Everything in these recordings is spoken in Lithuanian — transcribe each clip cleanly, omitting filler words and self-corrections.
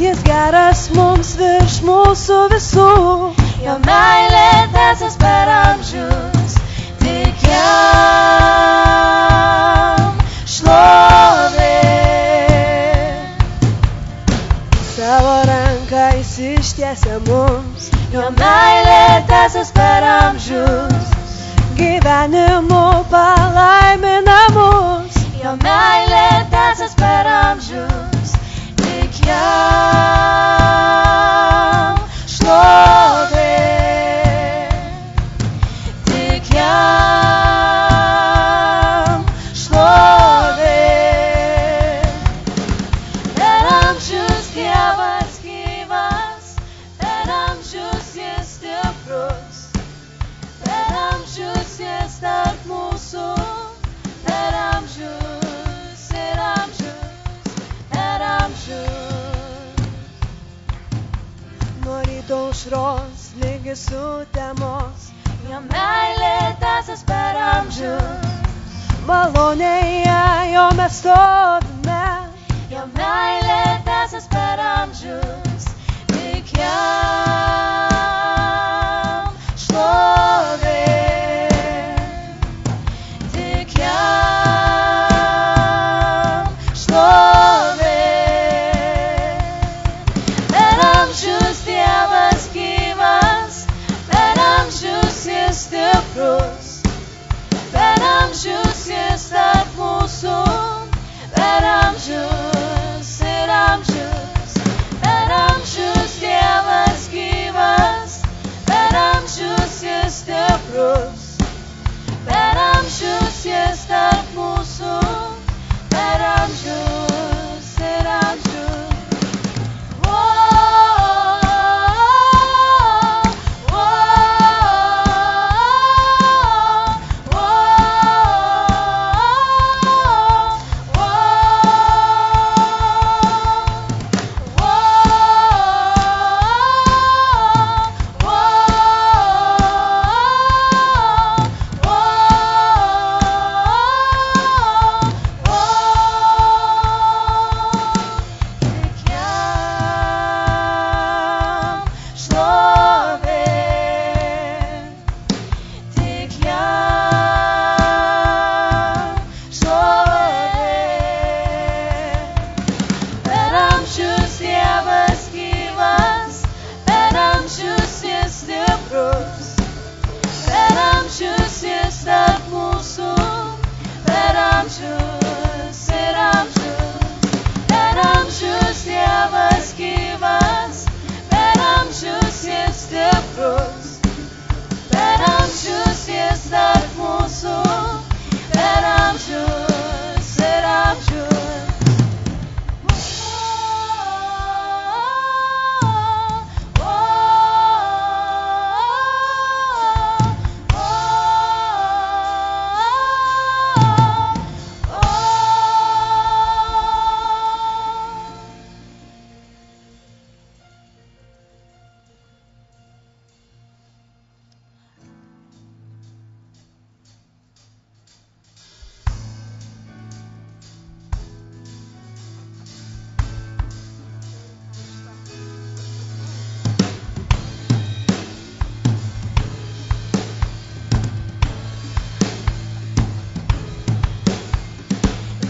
Jis geras mums virš mūsų visų, jo meilė tęsias per amžius, tik jam šlovė. savo ranką jis ištiesia mums, Jo meilė tęsias per amžius, gyvenimu palaimina mus. jo meilė tęsias per amžius, tik jam šlovė, tik jam šlovė. Per amžius Dievas gyvas, per amžius jis stiprus, per amžius jis tarp mūsų, per amžius ir amžius, per amžius. Nuo ryto aušros ligi sutemos, Jo meilė tęsias per amžius, malonėje jo mes stovime. jo meilė tęsias per amžius, tik jam šlovė, tik jam šlovė. Per amžius Dievas gyvas, per amžius jis stiprus, per amžius jis tarp mūsų, per amžius ir amžius, per amžius Dievas gyvas, per amžius jis stiprus, per amžius jis tarp mūsų, per amžius ir amžius.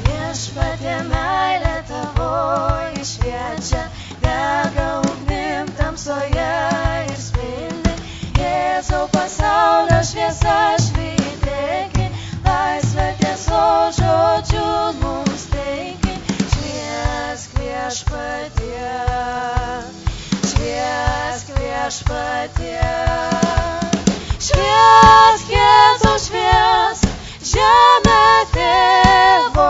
Viešpatie meilė tavo išviečia, dega ugnim tamsoje ir spindi. Jėzau pasaulio šviesa švytėki, laisvę tiesos žodžių mums teiki. Šviesk viešpatie, šviesk viešpatie, šviesk Jėzau šviesk, žemė tėvo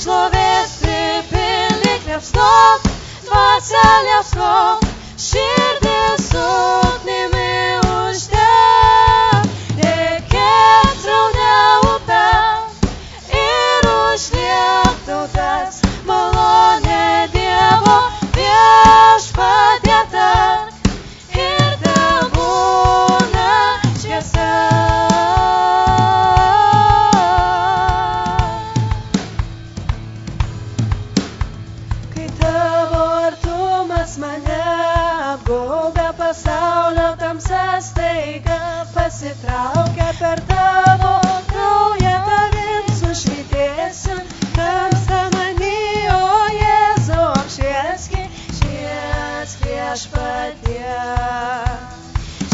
šlovės pripildyk, liepsnok, dvasia liepsnok, širdis ugnimi uždeg, tekėk sraune upe ir užliek tautas, malonė Dievo viešpatie tark ir tebūna šviesa. pasitraukia per tavo kraują, tavim sušvytėsim, tamsa manyje, o Jėzau apšvieski, šviesk viešpatie,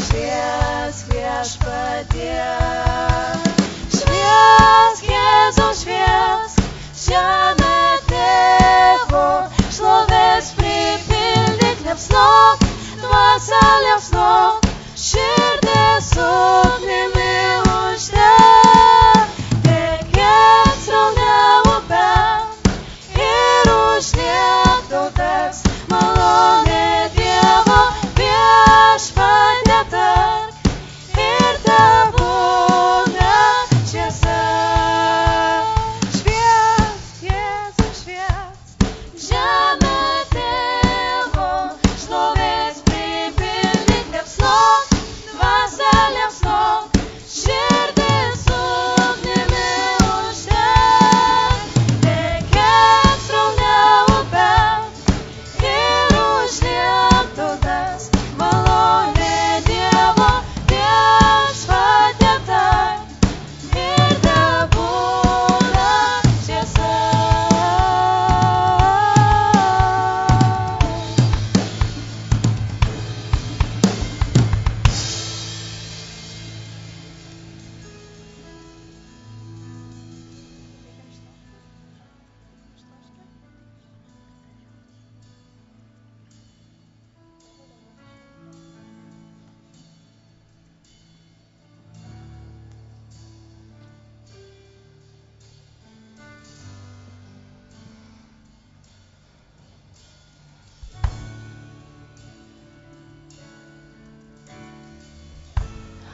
šviesk viešpatie, šviesk Jėzau, šviesk žemę tėvo, šlovės pripildyk, liepsnok, dvasia liepsnok, širdis ugnimi uždek, tekėk sraune upe ir užliek tautas, malonė Dievo viešpatie tark ir tebūna šviesa. Šviesk, Jėzau, šviesk žemę tėvo, šlovės pripildyk, liepsnok, dvasia liepsnok, širdis ugnimi uždek, tekėk sraune upe ir užliek tautas, malonė Dievo viešpatie tark ir tebūna šviesa.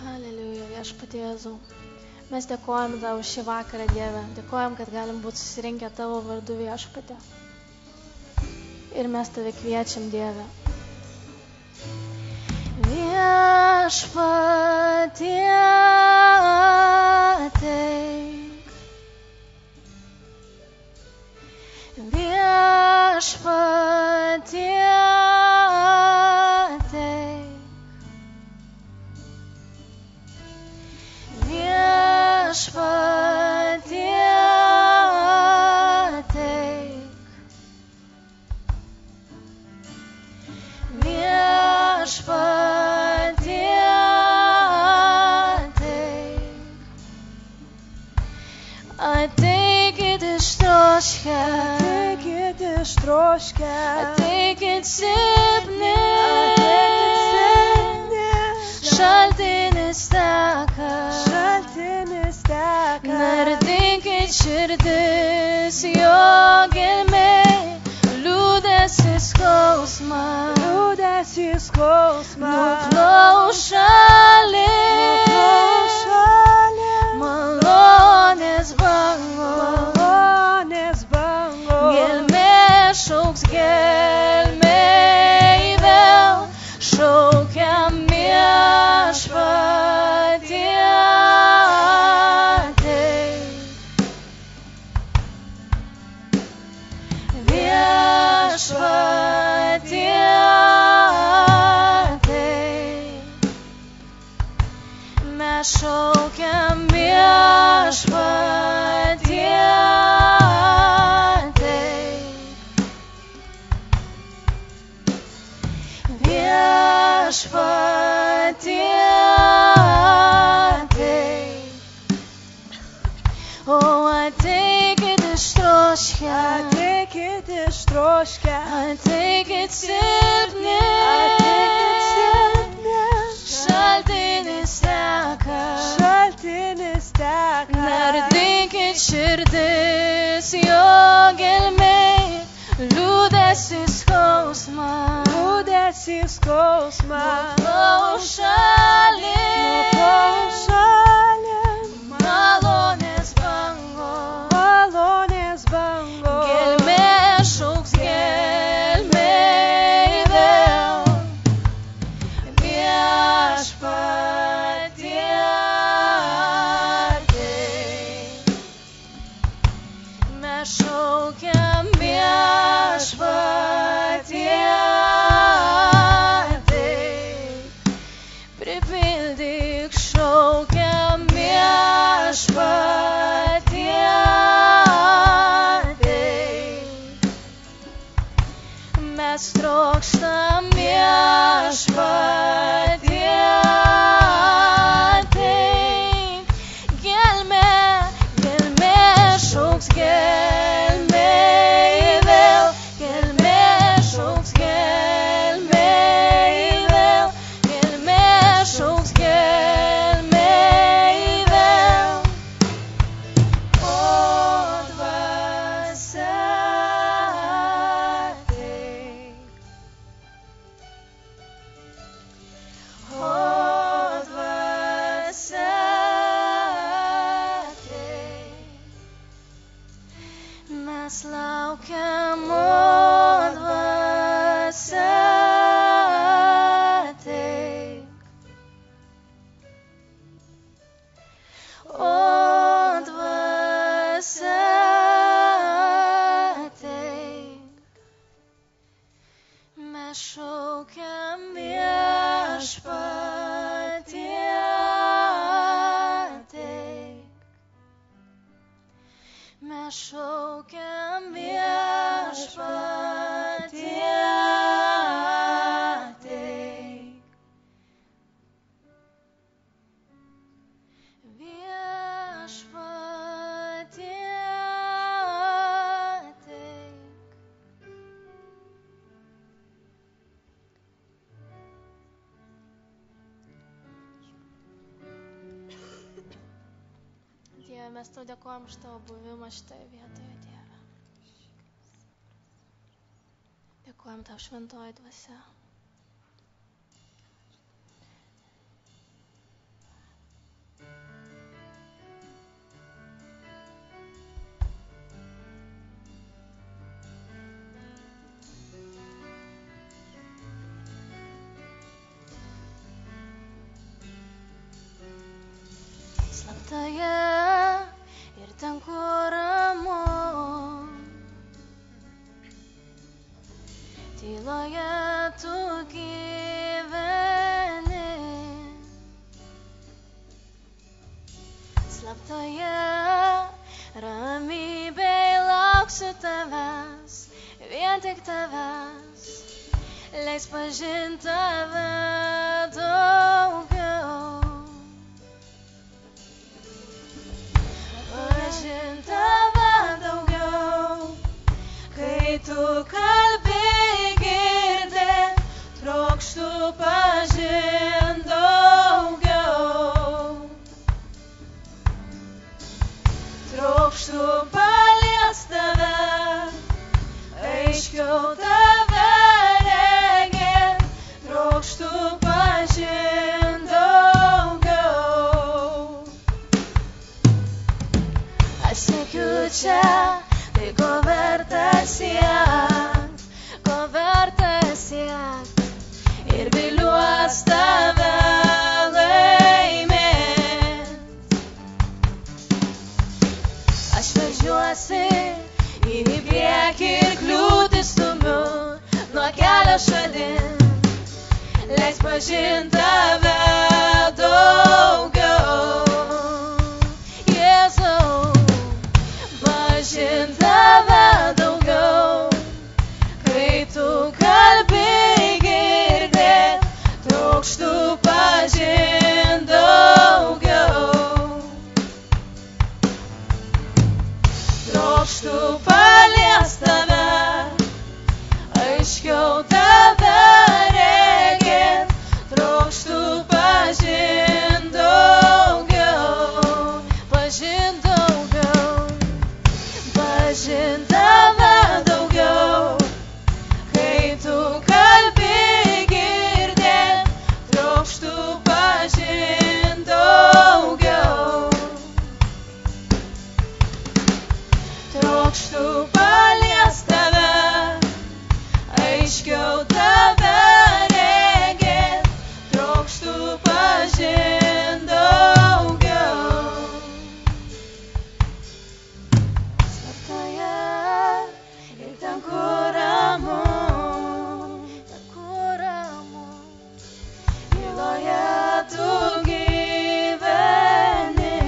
Haleliuja, viešpatie Jėzau. Mes dėkojam tau už šį vakarą, Dieve. Dėkojam, kad galim būti susirinkę tavo vardu, viešpatie. Ir mes tave kviečiam, Dieve. Viešpatie ateik. Viešpatie ateik. Viešpatie ateik. Viešpatie ateik. Ateikit ištroškę, Ateikit ištroškę, ateikit silpni, šaltinis teka, nardinkit širdis jo gelmėj, liūdesį skausmą, nuplaus šalin, malonės bango, gelmė šauks gelmėj vėl, šaukiam viešpatie ateik. Viešpatie ateik. Mes šaukiam viešpatie ateik. Viešpatie ateik. O ateikit ištroškę, ateikit silpni, šaltinis teka, nardinkit širdis jo gelmėj, liūdesį skausmą, nuplaus šalin, malonės bango, gelmė šauks gelmėj vėl, viešpatie ateik. Mes šaukiam viešpatie ateik. Pripildyk mes tau dėkojam už tavo buvimą šitoje vietoje, Dieve. Dėkojam tau šventoji dvasia. Slaptoje ir ten, kur ramu, tyloje tu gyveni. Slaptoje ramybėj lauksiu tavęs, vien tik tavęs, leis pažint tave daugiau. Pažint tave daugiau, kai tu kalbėjai girdėt, trokštu pažint daugiau. Trokštu paliest tave, aiškiau tave regėt, trokštu pažint daugiau. Aš siekiu čia, tai ko verta siekt, ir viliuos tave laimėt. Aš važiuosi į priekį ir kliūtis stumiu nuo kelio šalin, leis pažint tave daugiau. Jėzau, pažint tave daugiau, kai tu kalbėjai girdėt, trokštu pažint daugiau. Trokštu paliest tave, aiškiau tave regėt, trokštu pažint daugiau, pažint daugiau, pažint tave daugiau, kai tu kalbėjai girdėt, trokštu pažint daugiau. Trokštu paliest tave, aiškiau tave regėt, trokštu pažint daugiau. Slaptoje ir ten, kur ramu, tyloje tu gyveni.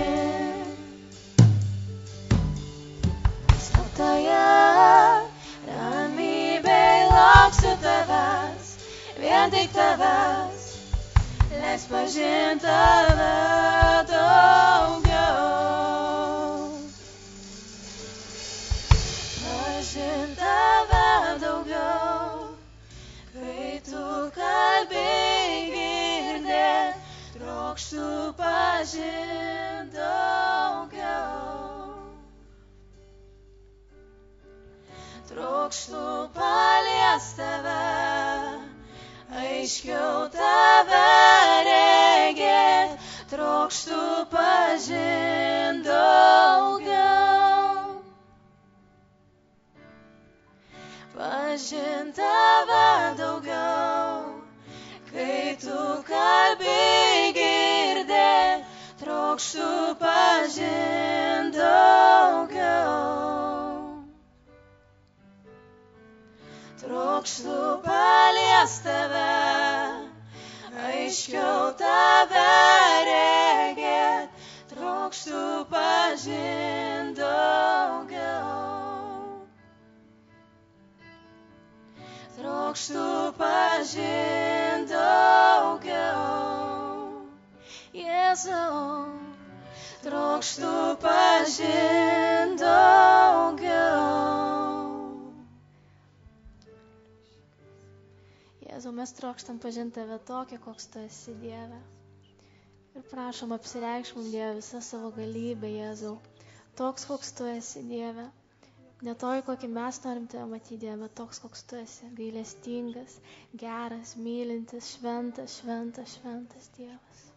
Slaptoje ramybėj lauksiu tavęs, vien tik tavęs, leis pažint tave daugiau. Pažint tave daugiau, kai tu kalbėjai girdėt, trokštu pažint daugiau. Trokštu paliest tave, aiškiau tave regėt, trokštu pažint daugiau. Pažint tave daugiau, kai tu kalbėjai girdėt, trokštu pažint daugiau. Trokštu paliest tave, aiškiau tave regėt, trokštu pažint daugiau. Trokštu pažint daugiau. Jėzau, trokštu pažint daugiau. Jėzau, mes trokštam pažinti tave tokią, koks tu esi, Dieve. Ir prašom apsireikšk mums, Dieve, visą savo galybę, Jėzau. Toks, koks tu esi, Dieve. Ne toj, kokį mes norim tave matyti, Dieve, toks, koks tu esi. Gailestingas, geras, mylintis, šventas, šventas, šventas Dievas.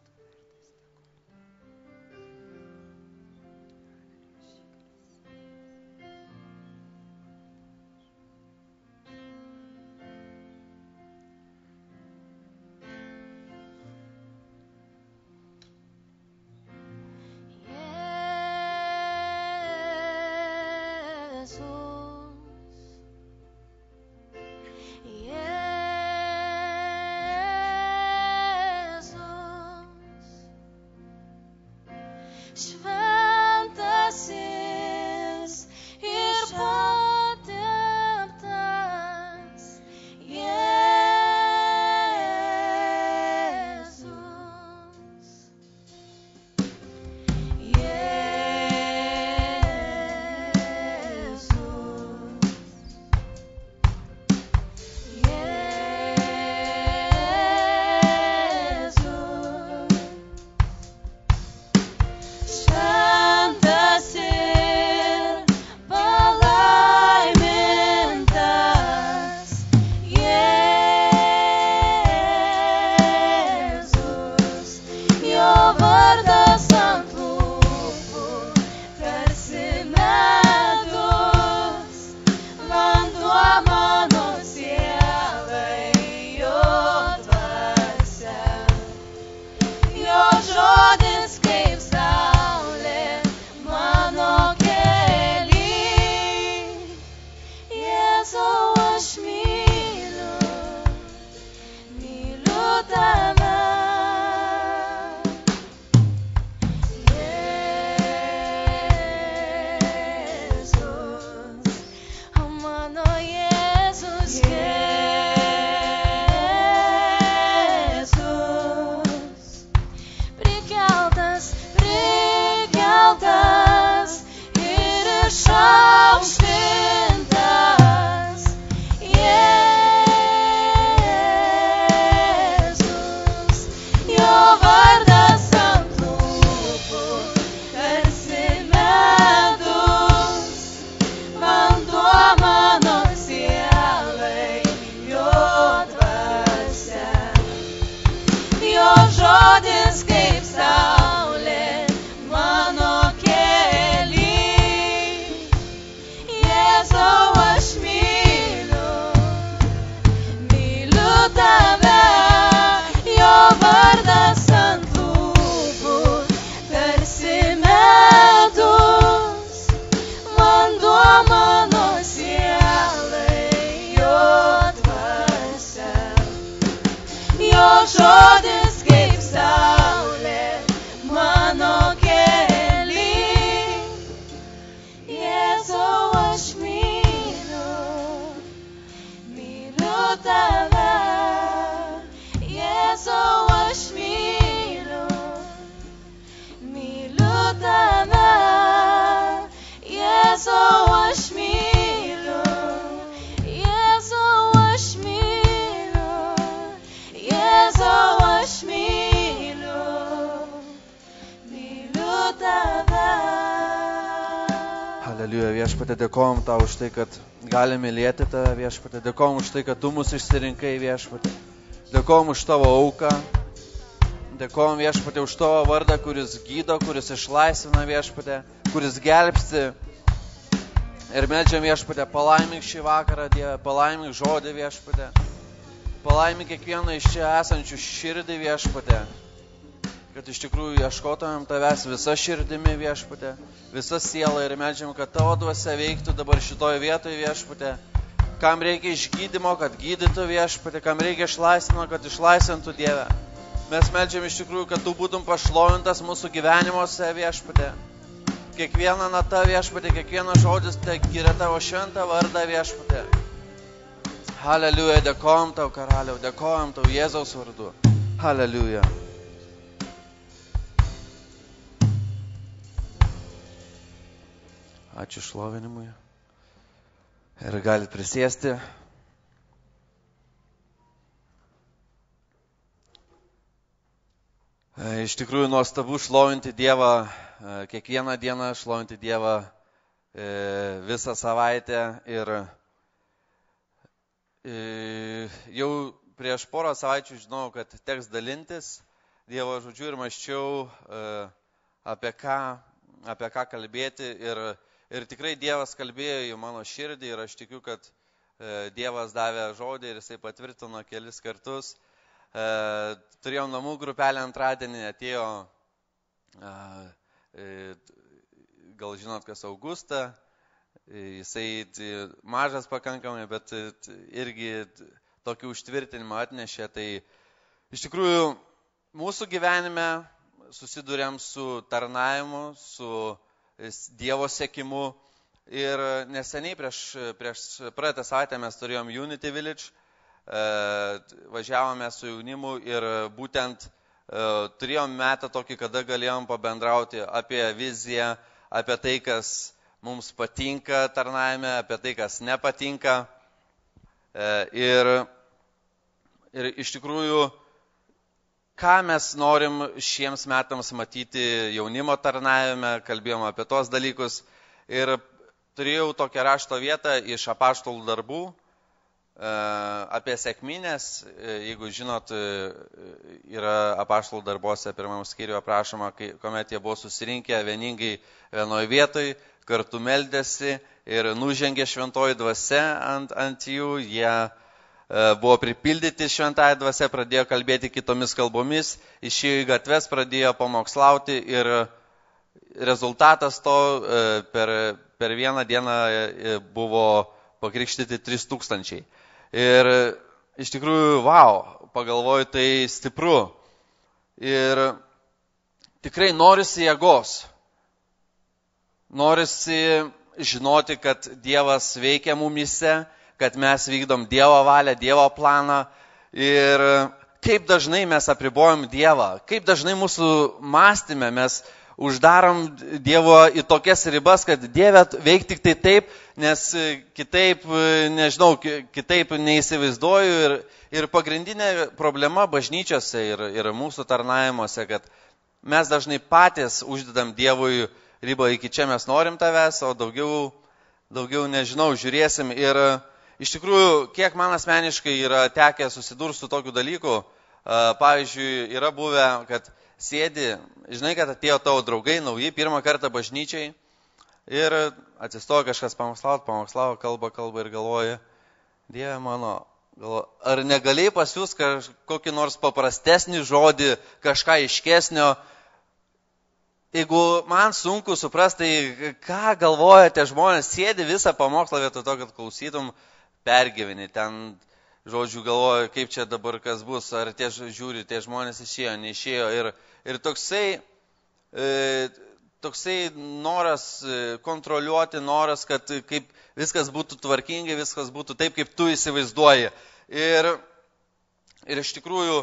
Haliuja, Viešpatie, dėkojom tau už tai, kad galime mylėti tave, Viešpatie. Dėkojom už tai, kad tu mus išsirinkai, Viešpatie. Dėkojom už tavo auką. Dėkojom, Viešpatie, už tavo vardą, kuris gydo, kuris išlaisvina, Viešpatie, kuris gelbsti. Ir meldžiam, Viešpatie, palaimink šį vakarą, Dieve, palaimink žodį, Viešpatie. Palaimink kiekvieną iš čia esančių širdį, Viešpatie. Kad iš tikrųjų ieškotumėm tavęs visą širdimi, Viešpatie, visą sielą ir meldžiam, kad tavo dvasia veiktų dabar šitoje vietoje, Viešpatie. Kam reikia išgydymo, kad gydytų, Viešpatie, kam reikia išlaisvino, kad išlaisvintų, Dieve. Mes meldžiam iš tikrųjų, kad tu būtum pašlovintas mūsų gyvenimuose, Viešpatie. Kiekviena nata, Viešpatie, kiekvienas žodis tai giria tavo šventą vardą, Viešpatie. Haliuja, dėkojom tau, karaliau, dėkojom tau Jėzaus vardu. Haliuja. Ačiū šlovinimui. Ir galit prisėsti. Iš tikrųjų nuostabu šlovinti Dievą kiekvieną dieną, šlovinti Dievą visą savaitę ir jau prieš porą savaičių žinau, kad teks dalintis Dievo žodžiu ir mąsčiau apie ką kalbėti ir tikrai Dievas kalbėjo į mano širdį ir aš tikiu, kad Dievas davė žodį ir jisai patvirtino kelis kartus. Turėjom namų grupelę antradienį, atėjo, gal žinot, kas Augusta, jisai mažas pakankamai, bet irgi tokį užtvirtinimą atnešė. Tai iš tikrųjų mūsų gyvenime susidurėm su tarnavimu, su Dievo sekimu ir neseniai prieš praeitą savaitę mes turėjom Unity Village, važiavome su jaunimu ir būtent turėjom metą tokį, kada galėjom pabendrauti apie viziją, apie tai, kas mums patinka tarnavime, apie tai, kas nepatinka. Ir iš tikrųjų, ką mes norim šiems metams matyti jaunimo tarnavime, kalbėjom apie tos dalykus. Ir turėjau tokią rašto vietą iš Apaštalų darbų, apie sekmines. Jeigu žinot, yra Apaštalų darbuose pirmam skyriuje aprašoma, kuomet jie buvo susirinkę vieningai vienoje vietoje, kartu meldėsi ir nužengė šventoji dvasia ant jų, jie buvo pripildyti šventąją dvasią, pradėjo kalbėti kitomis kalbomis, išėjo į gatves, pradėjo pamokslauti ir rezultatas to per vieną dieną buvo pakrikštyti 3000. Ir iš tikrųjų, pagalvoju, tai stipru. Ir tikrai norisi jėgos. Norisi žinoti, kad Dievas veikia mumyse, kad mes vykdom Dievo valią, Dievo planą. Ir kaip dažnai mes apribojam Dievą, kaip dažnai mūsų mąstyme mes uždarom Dievo į tokias ribas, kad Dieve veik tik tai taip, nes kitaip, nežinau, kitaip neįsivaizduoju. Ir pagrindinė problema bažnyčiose ir mūsų tarnavimuose, kad mes dažnai patys uždedam Dievui ribą, iki čia mes norim tavęs, o daugiau nežinau, žiūrėsim. Ir iš tikrųjų, kiek man asmeniškai yra tekę susidurti su tokiu dalyku, pavyzdžiui, yra buvę, kad sėdi, žinai, kad atėjo tavo draugai, nauji, pirmą kartą bažnyčiai ir atsistoja kažkas pamokslavo, kalba ir galvoja, Dieve mano, ar negalėjai pasiūs kokį nors paprastesnį žodį, kažką aiškesnio. Jeigu man sunku suprasti, tai ką galvoja tie žmonės, sėdi visą pamokslą vietoj to, kad klausytum, pergyveni ten. Žodžiu, galvoju, kaip čia dabar kas bus, ar tie žiūri, tie žmonės išėjo, neišėjo. Ir toksai noras kontroliuoti, noras, kad kaip viskas būtų tvarkingai, viskas būtų taip, kaip tu įsivaizduoji. Ir iš tikrųjų,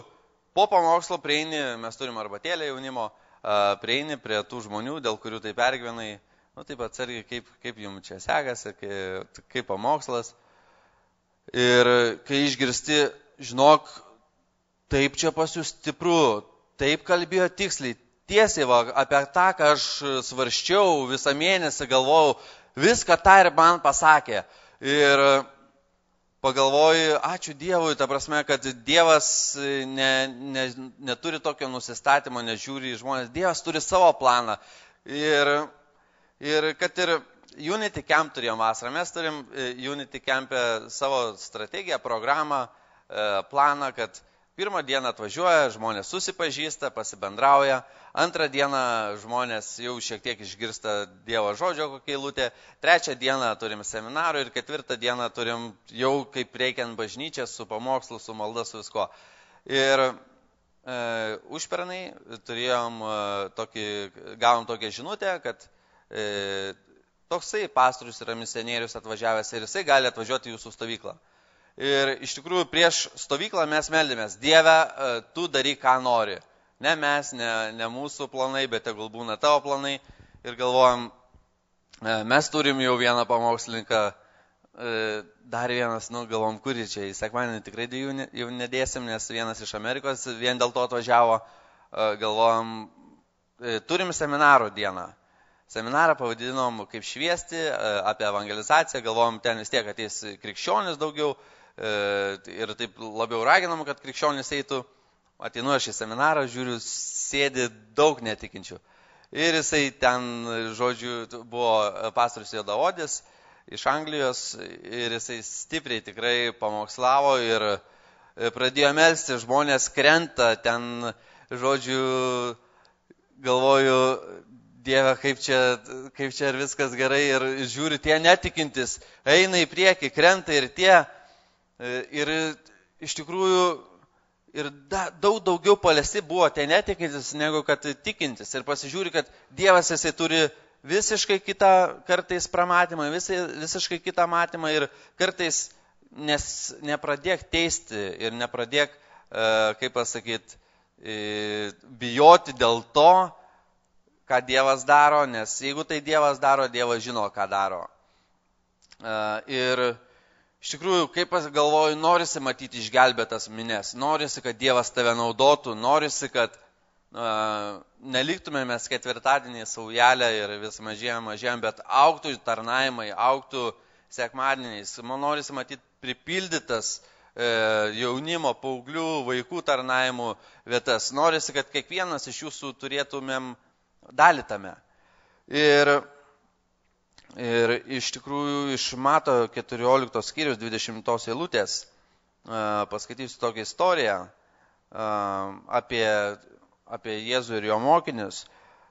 po pamokslo prieini, mes turim arbatėlę jaunimo, prieini prie tų žmonių, dėl kurių tai pergyvenai, taip atsargiai, kaip jums čia sekasi, kaip pamokslas. Ir kai išgirsti, žinok, taip čia pas jūs stipru, taip kalbėjo tiksliai, tiesiai apie tą, ką aš svarščiau visą mėnesį, galvojau, viską tą ir man pasakė. Ir pagalvoju, ačiū Dievui, ta prasme, kad Dievas neturi tokio nusistatymo, nežiūri į žmonės, Dievas turi savo planą. Ir kad ir Unity Camp turėjom vasarą. Mes turim Unity Camp'e savo strategiją, programą, planą, kad pirmą dieną atvažiuoja, žmonės susipažįsta, pasibendrauja, antrą dieną žmonės jau šiek tiek išgirsta Dievo žodžio kokia eilutė, trečią dieną turim seminarų ir ketvirtą dieną turim jau kaip reikiant bažnyčią su pamokslu, su malda, su visko. Ir užpernai gavom tokią žinutę, kad toksai pastorius yra misionierius atvažiavęs ir jisai gali atvažiuoti į jūsų stovyklą. Ir iš tikrųjų prieš stovyklą mes meldėmės, Dieve, tu daryk, ką nori. Ne mes, ne mūsų planai, bet tegul būna tavo planai. Ir galvojam, mes turim jau vieną pamokslininką, dar vienas, galvom, kurį čia į sekmadienį tikrai jau nedėsim, nes vienas iš Amerikos vien dėl to atvažiavo. galvojom, turim seminaro dieną. Seminarą pavadinom kaip šviesti, apie evangelizaciją, galvojom, ten vis tiek ateis krikščionis daugiau ir taip labiau raginom, kad krikščionis eitų. Ateinu aš į seminarą, žiūriu, sėdi daug netikinčių. Ir jisai ten, žodžiu, buvo pastorius Juodaodis iš Anglijos ir jisai stipriai tikrai pamokslavo ir pradėjo melsti, žmonės krenta, ten, žodžiu, galvoju, Dieve, kaip čia ir viskas gerai ir žiūri, tie netikintis, eina į priekį, krenta ir tie, ir iš tikrųjų, ir daug daugiau paliesti buvo tie netikintis, negu kad tikintis. Ir pasižiūri, kad Dievas jisai turi visiškai kitą kartais pramatymą, visiškai kitą matymą ir kartais nepradėk teisti ir nepradėk, kaip pasakyti, bijoti dėl to, ką Dievas daro, nes jeigu tai Dievas daro, Dievas žino, ką daro. Ir iš tikrųjų, kaip aš galvoju, norisi matyti išgelbėtas mines, norisi, kad Dievas tave naudotų, norisi, kad neliktume mes ketvirtadienį saujelę ir vis mažėjom, bet augtų tarnavimai, augtų sekmadieniais. Man norisi matyti pripildytas jaunimo, paauglių, vaikų tarnavimų vietas. Norisi, kad kiekvienas iš jūsų turėtumėm dalį tame. Ir iš tikrųjų iš Mato 14 skyrius 20 eilutės paskaitysiu tokią istoriją apie Jėzų ir jo mokinius.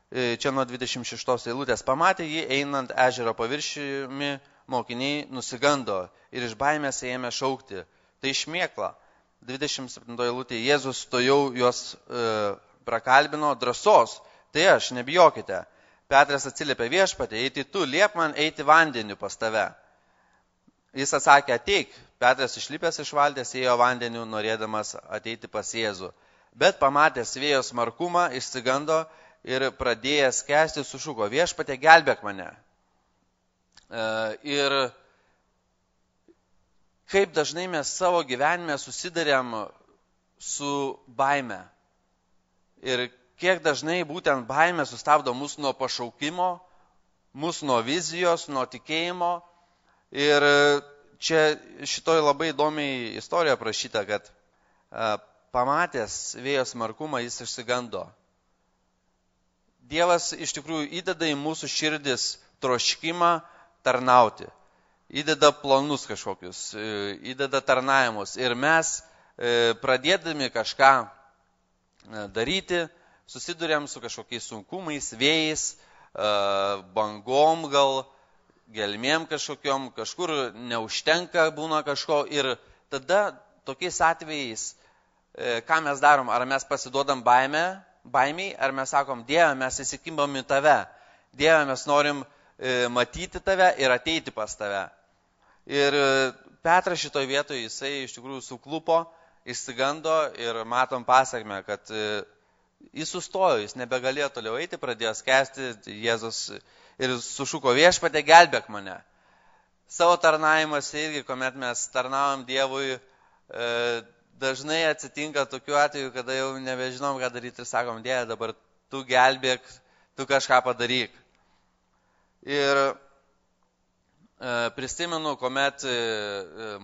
Čia nuo 26 eilutės. Pamatė jį einant ežero paviršiumi, mokiniai nusigando ir iš baimės ėmė šaukti. Tai šmėkla. 27 eilutė. Jėzus stojau juos prakalbino, drąsos. Tai aš, nebijokite. Petras atsiliepė, viešpatie, eiti tu, liep man eiti vandeniu pas tave. Jis atsakė, ateik. Petras išlipęs iš valties ėjo vandeniu, norėdamas ateiti pas Jėzų. Bet pamatęs vėjo smarkumą, išsigando ir pradėjęs skęsti sušuko, viešpatie, gelbėk mane. Ir kaip dažnai mes savo gyvenime susidarėm su baime. Ir kiek dažnai būtent baimė sustabdo mus nuo pašaukimo, mus nuo vizijos, nuo tikėjimo. Ir čia šitoj labai įdomiai istorija prašyta, kad pamatęs vėjo smarkumą jis išsigando. Dievas iš tikrųjų įdeda į mūsų širdis troškimą tarnauti. Įdeda planus kažkokius, įdeda tarnavimus. Ir mes pradėdami kažką daryti, susiduriam su kažkokiais sunkumais, vėjais, bangom gal, gelmėm kažkokiom, kažkur neužtenka būna kažko. Ir tada tokiais atvejais, ką mes darom, ar mes pasiduodam baimiai, ar mes sakom, Dieve, mes įsikimbam į tave. Dieve, mes norim matyti tave ir ateiti pas tave. Ir Petras šitoje vietoje, jisai iš tikrųjų suklupo, išsigando ir matom pasakmę, kad jis sustojo, jis nebegalėjo toliau eiti, pradėjo skęsti, Jėzus ir sušuko, viešpatie, gelbėk mane. Savo tarnavimas irgi, kuomet mes tarnavom Dievui, dažnai atsitinka tokiu atveju, kada jau nebežinom, ką daryti ir sakom, Dieve, dabar tu gelbėk, tu kažką padaryk. Ir prisimenu, kuomet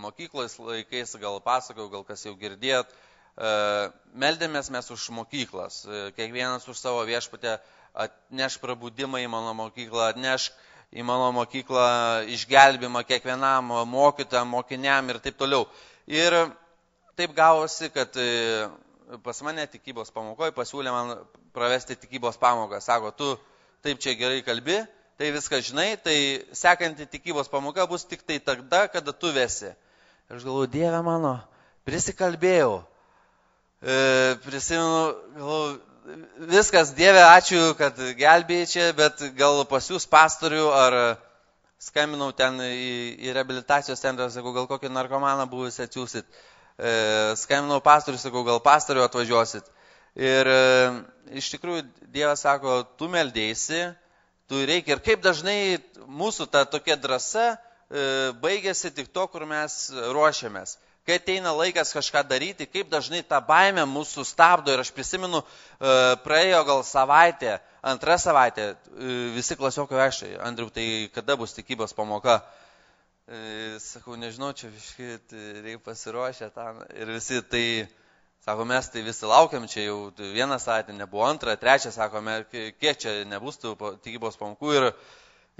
mokyklos laikais, gal pasakau, gal kas jau girdėjot, meldėmės mes už mokyklas. Kiekvienas už savo viešpatę, atneš prabudimą į mano mokyklą, atneš į mano mokyklą išgelbimą kiekvienam mokytojam, mokiniam ir taip toliau. Ir taip gavosi, kad pas mane tikybos pamokoje pasiūlė man pravesti tikybos pamoką. Sako, tu taip čia gerai kalbi, tai viską žinai, tai sekanti tikybos pamoka bus tik tai tada, kada tu vesi. Ir aš galvoju, Dieve mano, prisikalbėjau. Prisimenu, galvoju, viskas, Dieve, ačiū, kad gelbėjai čia, bet gal pas jūs pastorių ar skambinau ten į reabilitacijos centrą, sakau, gal kokį narkomaną buvusi atsiūsit. Skambinau pastorių, sakau, gal pastorių atvažiuosit. Ir iš tikrųjų Dievas sako, tu meldėsi, tu reikia. Ir kaip dažnai mūsų ta tokia drąsa baigėsi tik to, kur mes ruošiamės. kai ateina laikas kažką daryti, kaip dažnai ta baimė mūsų stabdo. Ir aš prisimenu, praėjo gal savaitė, antrą savaitę, visi klasiokai vešai, Andriu, tai kada bus tikybos pamoka? Sakau, nežinau, čia reikia pasiruošę tam. Ir visi tai... Sako, mes tai visi laukiam, čia jau vieną savaitę nebuvo, antrą, trečią, sakome, kiek čia nebus tų tikybos pamokų.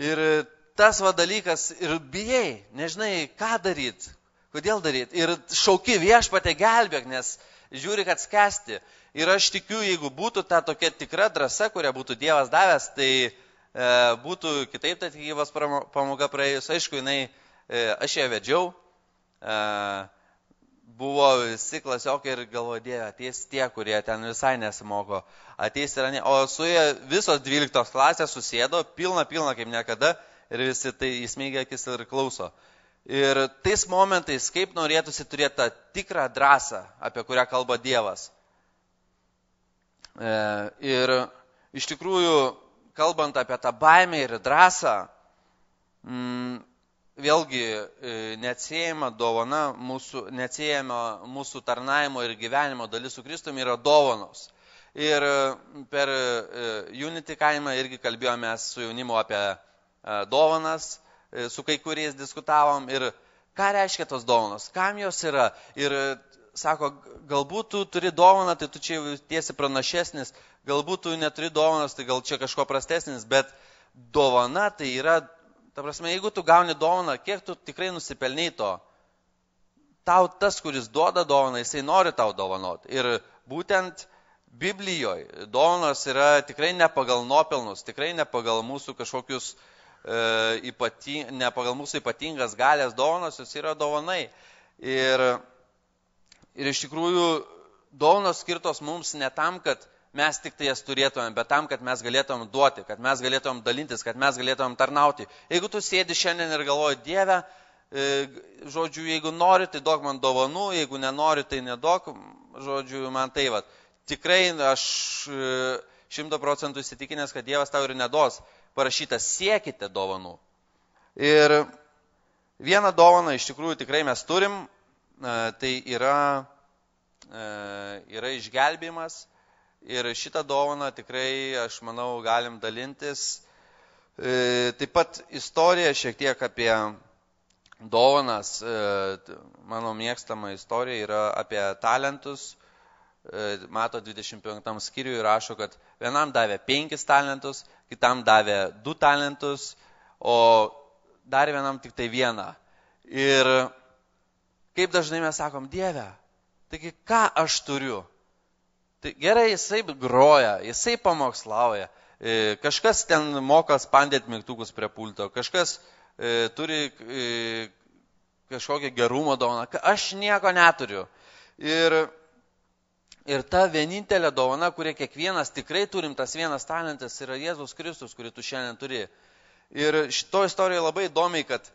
Ir tas dalykas, ir bijai, nežinai, ką daryti, kodėl daryti. Ir šauki Viešpatie gelbėk, nes žiūri, kad skęsti. Ir aš tikiu, jeigu būtų ta tokia tikra drąsa, kurią būtų Dievas davęs, tai būtų kitaip ta tikybos pamoka praėjus. Aišku, aš ją vedžiau. Buvo visi klasiokai ir galvoja, Dieve, ateis tie, kurie ten visai nesimoko. Ateis ir o su jie visos 12 klasės susėdo, pilna kaip niekada, ir visi tai įsmeigia akis ir klauso. Ir tais momentais, kaip norėtųsi turėti tą tikrą drąsą, apie kurią kalba Dievas. Ir iš tikrųjų, kalbant apie tą baimę ir drąsą, vėlgi neatsiejama dovana, neatsiejama mūsų tarnaimo ir gyvenimo dalis su Kristumi yra dovanos. Ir per Unity kaimą irgi kalbėjome su jaunimu apie dovanas, su kai kuriais diskutavom ir ką reiškia tos dovanos, kam jos yra. Ir sako, galbūt tu turi dovaną, tai tu čia tiesi pranašesnis, galbūt tu neturi dovanos, tai gal čia kažko prastesnis, bet dovana tai yra. Ta prasme, jeigu tu gauni dovaną, kiek tu tikrai nusipelnai to, tau tas, kuris duoda dovaną, jisai nori tau dovanoti. Ir būtent Biblijoje dovanos yra tikrai ne pagal nuopelnus, tikrai ne pagal mūsų kažkokius, ne pagal mūsų ypatingas galės dovanos, jos yra dovanai. Ir iš tikrųjų dovanos skirtos mums ne tam, kad mes tik tai jas turėtumėm, bet tam, kad mes galėtumėm duoti, kad mes galėtumėm dalintis, kad mes galėtumėm tarnauti. Jeigu tu sėdi šiandien ir galvoji, Dieve, žodžiu, jeigu nori, tai duok man dovanų, jeigu nenori, tai neduok, žodžiu, man tai va. Tikrai aš 100% įsitikinęs, kad Dievas tau ir neduos. Parašyta, siekite dovanų. Ir vieną dovaną iš tikrųjų tikrai mes turim, tai yra išgelbėjimas. Ir šitą dovaną tikrai, aš manau, galim dalintis. Taip pat istorija šiek tiek apie dovanas. Mano mėgstama istorija yra apie talentus. Mato 25 skyriui rašo, kad vienam davė 5 talentus, kitam davė 2 talentus, o dar vienam tik tai 1. Ir kaip dažnai mes sakom, Dieve, taigi ką aš turiu? Tai gerai, jisai groja, jisai pamokslauja, kažkas ten moka spandėti mygtukus prie pulto, kažkas turi kažkokią gerumo dovaną, aš nieko neturiu. Ir ta vienintelė dovana, kurią kiekvienas tikrai turim, tas vienas talentas yra Jėzus Kristus, kurį tu šiandien turi. Ir šito istorijoje labai įdomiai, kad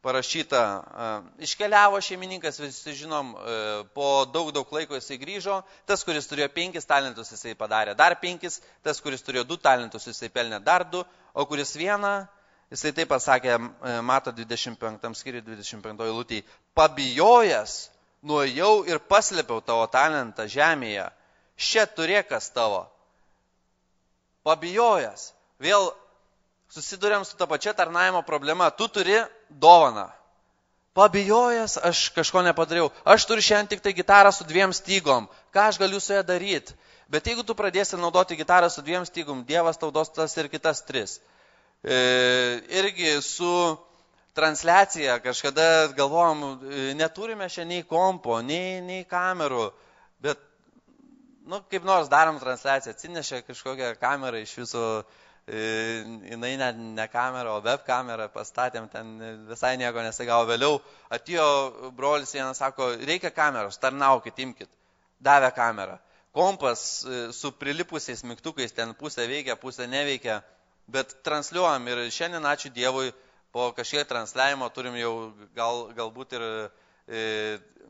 parašyta, iškeliavo šeimininkas, visi žinom, po daug laiko jisai grįžo, tas, kuris turėjo 5 talentus, jisai padarė dar 5, tas, kuris turėjo 2 talentus, jisai pelnė dar 2, o kuris 1, jisai taip pasakė, Mato 25 skyriui 25 eilutėj, pabijojęs, nuėjau ir paslėpiau tavo talentą žemėje, še turėkas tavo. Pabijojęs, vėl susiduriam su ta pačia tarnaimo problema. Tu turi dovaną. Pabijojęs, aš kažko nepadariau. Aš turiu šiandien tik tai gitarą su 2 stygom. Ką aš galiu su ją daryti? Bet jeigu tu pradėsi naudoti gitarą su 2 stygom, Dievas tau duos tas ir kitas 3. Irgi su transliacija kažkada galvojom, neturime šiandien nei kompo, nei kamerų. Bet, kaip nors darom transliaciją, atsinešė kažkokią kamerą iš viso. Jinai ne kamera, o web kamera, pastatėm, ten visai nieko nesigavo. Vėliau atėjo brolis vienas, sako, reikia kameros, tarnaukit, imkit. Davė kamerą. Kompas su prilipusiais mygtukais, ten pusė veikia, pusė neveikia, bet transliuojam ir šiandien, ačiū Dievui, po kažkiek transliavimo turim jau galbūt ir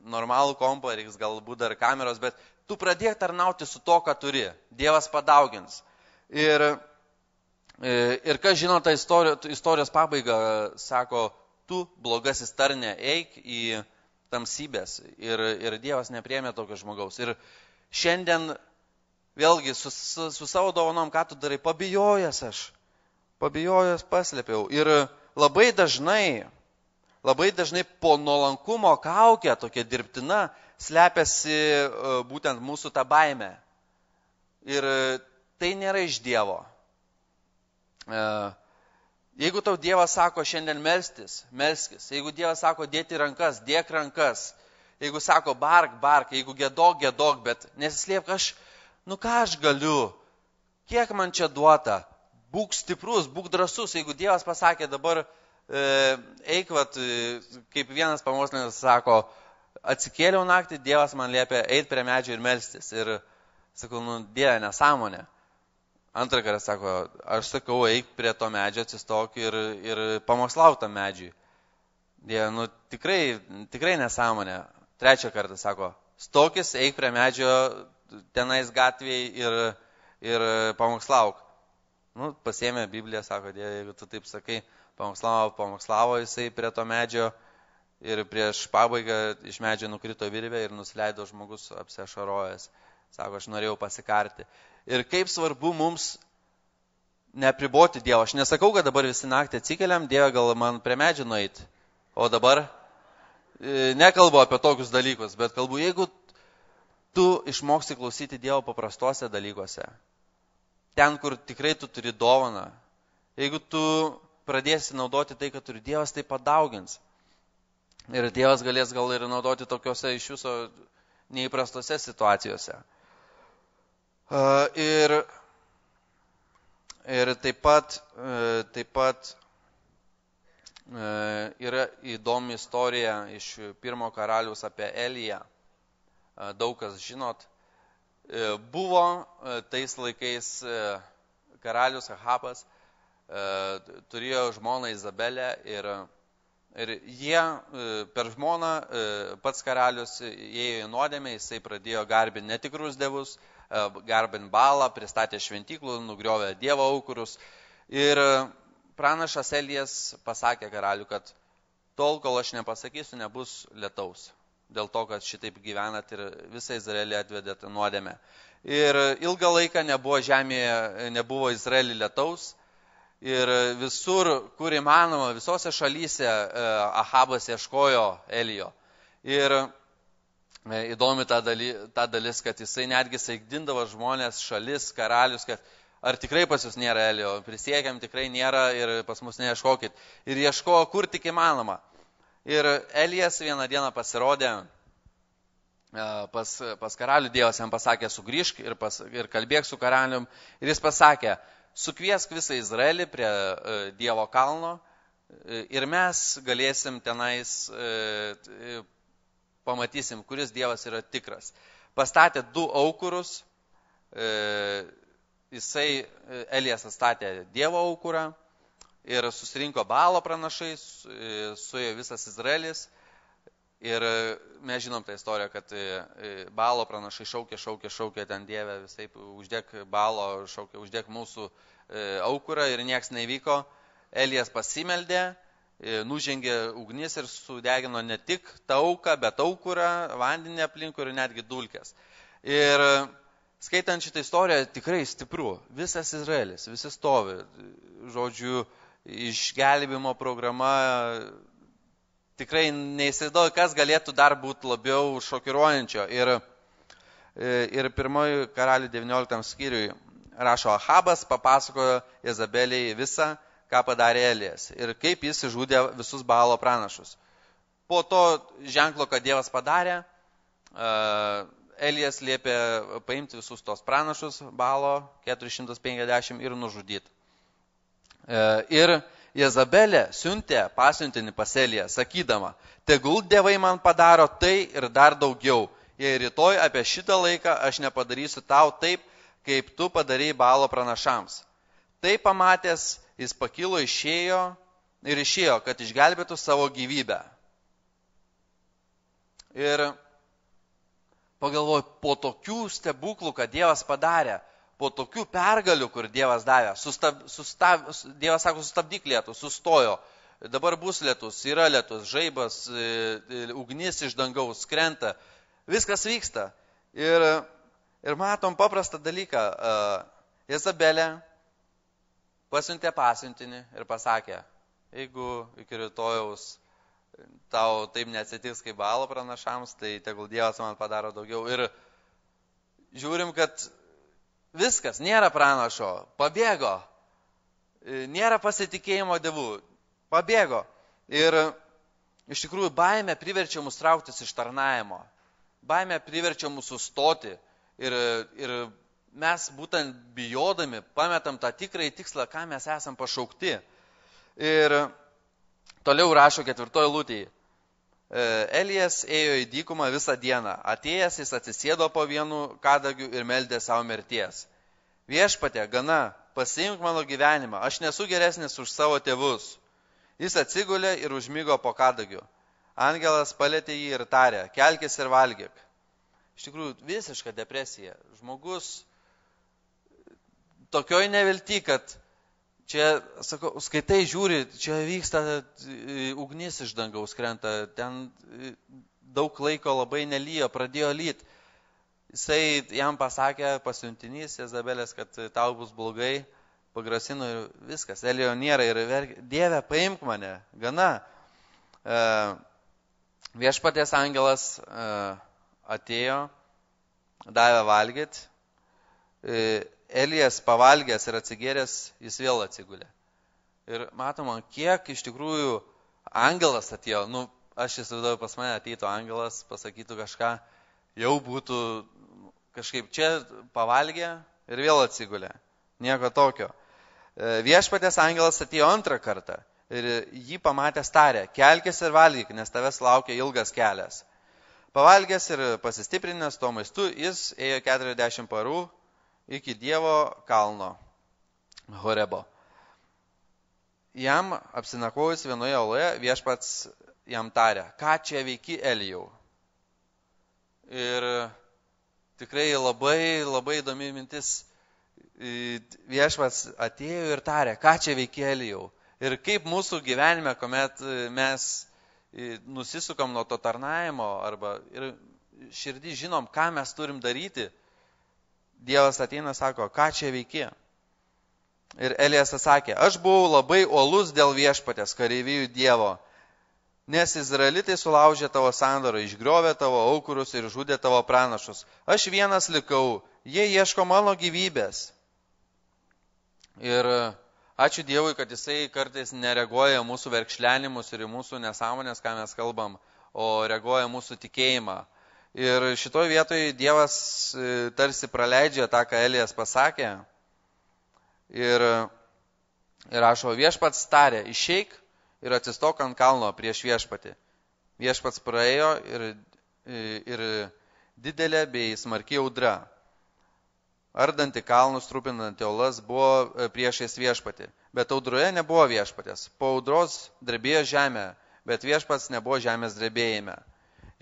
normalų kompą, reiks galbūt dar kameros, bet tu pradėk tarnauti su to, ką turi. Dievas padaugins. Ir kas žino tą istorijos pabaigą, sako, tu blogasis tarne, eik į tamsybės ir Dievas nepriėmė tokio žmogaus. Ir šiandien vėlgi su savo dovanom, ką tu darai, pabijojęs paslėpiau. Ir labai dažnai po nuolankumo kaukę, tokia dirbtina, slepiasi būtent mūsų ta baimė. Ir tai nėra iš Dievo. Jeigu tau Dievas sako šiandien melskis. Jeigu Dievas sako dėti rankas, dėk rankas. Jeigu sako bark, jeigu gedok, bet nesislėpk, ką aš galiu, kiek man čia duota, būk stiprus, būk drąsus. Jeigu Dievas pasakė dabar, eik, kaip vienas pamokslininkas sako, atsikėliau naktį, Dievas man liepė eiti prie medžio ir melstis. Ir sakau, Dieve, nesąmonė. Antrą kartą sako, aš sakau, eik prie to medžio, atsistok ir pamokslauk tam medžiui. Dieve, tikrai nesąmonė. Trečią kartą sako, stokis, eik prie medžio tenais gatvėje ir pamokslauk. Pasiėmė Bibliją, sako, Dieve, jeigu tu taip sakai, pamokslavo jisai prie to medžio ir prieš pabaigą iš medžio nukrito virvė ir nusileido žmogus apsiašarojęs. Sako, aš norėjau pasikarti. Ir kaip svarbu mums nepriboti Dievo. Aš nesakau, kad dabar visi naktį atsikeliam, Dieve, gal man prie medžio nueiti. O dabar nekalbu apie tokius dalykus, bet kalbu, jeigu tu išmoksi klausyti Dievo paprastuose dalykuose, ten, kur tikrai tu turi dovaną, jeigu tu pradėsi naudoti tai, kad turi, Dievas tai padaugins. Ir Dievas galės gal ir naudoti tokiuose iš jūsų neįprastose situacijose. Ir taip pat yra įdomi istorija iš pirmo karaliaus apie Eliją. Daug kas žinot. Buvo tais laikais karalius Ahabas, turėjo žmoną Izabelę ir jie per žmoną, pats karalius ėjo į nuodėmę, jisai pradėjo garbinti netikrus dievus, garbinti Balą, pristatė šventyklų, nugriovė Dievo aukurus. Ir pranašas Elijas pasakė karaliui, kad tol, kol aš nepasakysiu, nebus lietaus. Dėl to, kad šitaip gyvenat ir visą Izraelį atvedėt nuodėmę. Ir ilgą laiką nebuvo žemėje, nebuvo Izraelį lietaus. Ir visur, kur įmanoma, visose šalyse Ahabas ieškojo Elijo. Ir įdomi ta dalis, kad jisai netgi saikdindavo žmonės, šalis, karalius, kad ar tikrai pas jūs nėra Elijo, prisiekiam, tikrai nėra ir pas mus neieškokit. Ir ieškojo, kur tik įmanoma. Ir Elijas vieną dieną pasirodė pas karalių, Dievas jam pasakė, sugrįžk ir kalbėk su karalium. Ir jis pasakė, sukviesk visą Izraelį prie Dievo kalno ir mes galėsim tenais, pamatysim, kuris Dievas yra tikras. Pastatė 2 aukurus, Elijas atstatė Dievo aukurą ir susirinko Baalo pranašai, suėjo visas Izraelis. Ir mes žinom tą istoriją, kad Baalo pranašai šaukė ten Dievę, visai uždėk Baalo, uždėk mūsų aukurą ir nieks nevyko. Elijas pasimeldė, nužengė ugnis ir sudegino ne tik tą auką, bet aukurą, vandenį aplinkui ir netgi dulkes. Ir skaitant šitą istoriją tikrai stipru. Visas Izraelis, visi stovi. Žodžiu, išgelbimo programa. Tikrai neįsivaizduoju, kas galėtų dar būti labiau šokiruojančio. Ir pirmoji karalių 19 skyriui rašo, Ahabas papasakojo Jezabeliai visą, ką padarė Elijas ir kaip jis išžudė visus Baalo pranašus. Po to ženklo, kad Dievas padarė, Elijas liepė paimti visus tos pranašus Baalo 450 ir nužudyti. Ir Jezabelė siuntė pasiuntinį pas Eliją, sakydama, tegul dievai man padaro tai ir dar daugiau, jei rytoj apie šitą laiką aš nepadarysiu tau taip, kaip tu padarėjai Baalo pranašams. Tai pamatęs, jis pakilo, išėjo, kad išgelbėtų savo gyvybę. Ir pagalvoju, po tokių stebuklų, kad Dievas padarė, po tokių pergalių, kur Dievas davė, Dievas sako, sustabdyk lietų, sustojo, dabar bus lietus, yra lietus, žaibas, ugnis iš dangaus krenta, viskas vyksta. Ir matom paprastą dalyką, Jezabelė pasiuntė pasiuntinį ir pasakė, jeigu iki rytojaus tau taip neatsitiks kaip Baalo pranašams, tai tegul Dievas man padaro daugiau. Ir žiūrim, kad viskas, nėra pranašo, pabėgo, nėra pasitikėjimo Dievu, pabėgo. Ir iš tikrųjų baimė priverčia mus trauktis iš tarnavimo, baimė priverčia mus sustoti ir mes būtent bijodami pametam tą tikrąjį tikslą, ką mes esam pašaukti. Ir toliau rašo 4 eilutėje. Elijas ėjo į dykumą visą dieną. Atėjęs jis atsisėdo po vienu kadagiu ir meldė savo mirties. Viešpatie, gana, pasiimk mano gyvenimą, aš nesu geresnis už savo tėvus. Jis atsigulė ir užmigo po kadagiu. Angelas palėtė jį ir tarė, kelkis ir valgyk. Iš tikrųjų, visiška depresija. Žmogus tokioj nevilti, kad čia, sakau, skaitai žiūri, čia vyksta ugnis iš dangaus krenta, ten daug laiko labai nelyjo, pradėjo lyt. Jisai jam pasakė, pasiuntinys Jezabelės, kad tau bus blogai, pagrasino ir viskas, Elijo nėra ir Dieve, paimk mane, gana. Viešpaties angelas atėjo, davė valgyti, Elijas pavalgęs ir atsigėręs, jis vėl atsigulė. Ir matom, kiek iš tikrųjų angelas atėjo, aš įsivaizduoju, pas mane ateitų angelas, pasakytų kažką, jau būtų kažkaip čia pavalgė ir vėl atsigulė. Nieko tokio. Viešpaties angelas atėjo antrą kartą ir jį pamatęs tarė, kelkis ir valgyk, nes tavęs laukia ilgas kelias. Pavalgęs ir pasistiprinęs tuo maistu, jis ėjo 40 parų iki Dievo kalno Horebo. Jam apsinakojus vienoje oloje, viešpats jam tarė, ką čia veiki Elijau? Ir tikrai labai įdomi mintis, viešpats atėjo ir tarė, ką čia veiki Elijau? Ir kaip mūsų gyvenime, kuomet mes nusisukam nuo to tarnavimo arba ir širdį žinom, ką mes turim daryti, Dievas ateina, sako, ką čia veiki? Ir Elijas atsakė, aš buvau labai uolus dėl viešpatės, kareivijų Dievo, nes izraelitai sulaužė tavo sandorą, išgriovė tavo aukurus ir žudė tavo pranašus. Aš vienas likau, jie ieško mano gyvybės. Ir ačiū Dievui, kad jisai kartais nereaguoja mūsų verkšlenimus ir į mūsų nesąmonės, ką mes kalbam, o reaguoja mūsų tikėjimą. Ir šitoj vietoj Dievas tarsi praleidžia tą, ką Elijas pasakė. Ir rašo, viešpats tarė, išeik ir atsistok ant kalno prieš viešpatį. Viešpats praėjo ir didelė bei smarki audra. Ardanti kalnus, trupinanti uolas buvo priešais viešpatį. Bet audroje nebuvo viešpatės. Po audros drebėjo žemė, bet viešpats nebuvo žemės drebėjime.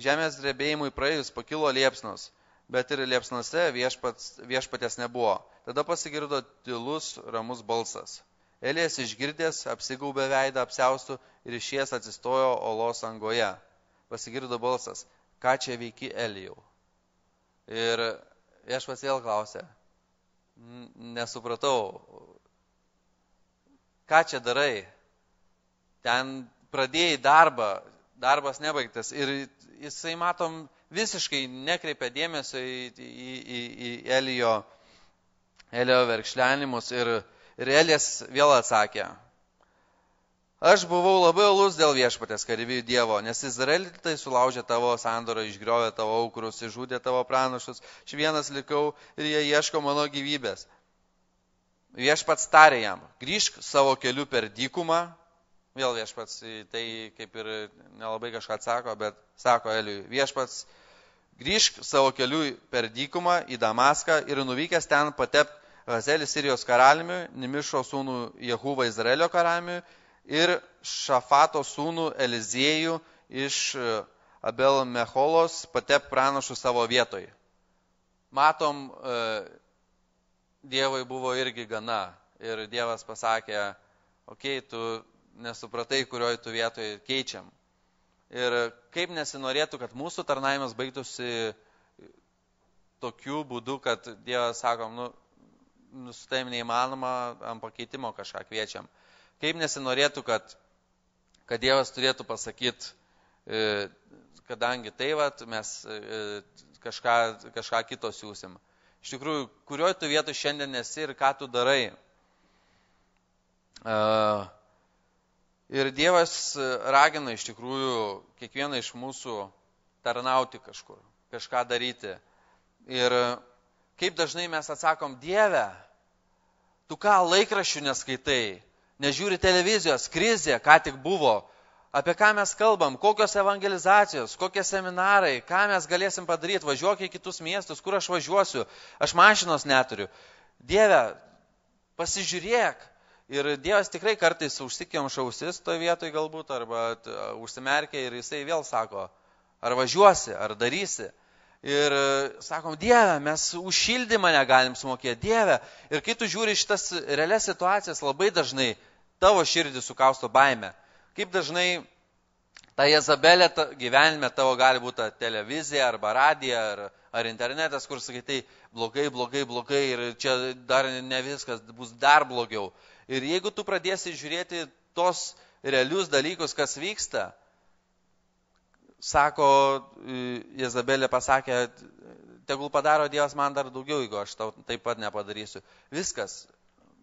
Žemės drebėjimui praėjus pakilo liepsnos, bet ir liepsnose viešpatės nebuvo. Tada pasigirdo tylus, ramus balsas. Elijas išgirdęs, apsigaubė veidą apsiaustų ir išėjęs atsistojo olos angoje. Pasigirdo balsas, ką čia veiki Elijau? Ir viešpats vėl klausė, nesupratau, ką čia darai? Ten pradėjai darbą, darbas nebaigtas ir jisai, matom, visiškai nekreipia dėmesio į Elijo verkšlenimus ir Elijas vėl atsakė, aš buvau labai uolus dėl viešpatės kareivijų Dievo, nes izraelitai sulaužė tavo sandorą, išgriovė tavo aukurus, išžudė tavo pranašus, aš vienas likau ir jie ieško mano gyvybės. Viešpats tarė jam, grįžk savo keliu per dykumą. Vėl viešpats tai kaip ir nelabai kažką atsako, bet sako Eliui, viešpats grįžk savo keliu per dykumą į Damaską ir nuvykęs ten patepk Hazaelį Sirijos karaliumi, Nimišo sūnų Jehuvą Izraelio karaliumi ir Šafato sūnų Eliziejų iš Abel Meholos patepk pranašų savo vietoj. Matom, Dievui buvo irgi gana ir Dievas pasakė, okei, tu nesupratai, kurioje tu vietoje keičiam. Ir kaip nesinorėtų, kad mūsų tarnavimas baigtųsi tokiu būdu, kad Dievas sakom, su tavim neįmanoma, ant pakeitimo kažką kviečiam. Kaip nesinorėtų, kad Dievas turėtų pasakyti, kadangi tai mes kažką kito siūsim. Iš tikrųjų, kurioje tu vietoj šiandien esi ir ką tu darai. Ir Dievas ragina iš tikrųjų kiekvieną iš mūsų tarnauti kažkur, kažką daryti. Ir kaip dažnai mes atsakom, Dieve, tu ką laikraščių neskaitai, nežiūri televizijos, krizė, ką tik buvo, apie ką mes kalbam, kokios evangelizacijos, kokie seminarai, ką mes galėsim padaryti, važiuok į kitus miestus, kur aš važiuosiu, aš mašinos neturiu. Dieve, pasižiūrėk. Ir Dievas tikrai kartais užsikemša ausis toje vietoje galbūt, arba užsimerkia ir jisai vėl sako, ar važiuosi, ar darysi. Ir sakom, Dieve, mes už šildymą negalim sumokėti, Dieve. Ir kai tu žiūri šitas realias situacijas, labai dažnai tavo širdį sukausto baime. Kaip dažnai ta Jezabelė gyvenime tavo gali būti televizija, arba radija, ar internetas, kur sakai, blogai ir čia dar ne viskas, bus dar blogiau. Ir jeigu tu pradėsi žiūrėti tos realius dalykus, kas vyksta, sako, Jezabelė pasakė, tegul padaro Dievas man dar daugiau, jeigu aš tau taip pat nepadarysiu. Viskas,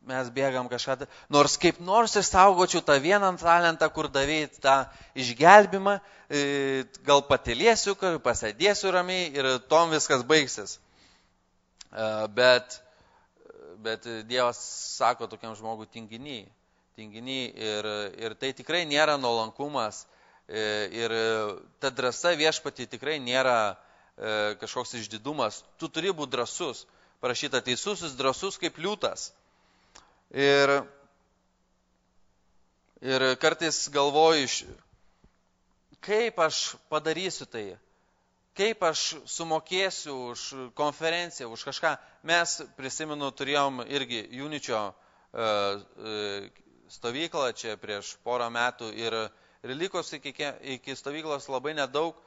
mes bėgam kažką, nors kaip nors išsaugočiau tą vieną talentą, kur davėjai tą išgelbimą, gal patylėsiu, pasėdėsiu ramiai ir tom viskas baigsis. Bet Dievas sako tokiam žmogui tinginy ir tai tikrai nėra nuolankumas ir ta drąsa viešpatį tikrai nėra kažkoks išdidumas. Tu turi būti drąsus, parašyta teisusis, drąsus kaip liūtas. Ir kartais galvoju, kaip aš padarysiu tai. Kaip aš sumokėsiu už konferenciją, už kažką. Mes, prisimenu, turėjom irgi Juničio stovyklą čia prieš porą metų ir likos iki stovyklos labai nedaug.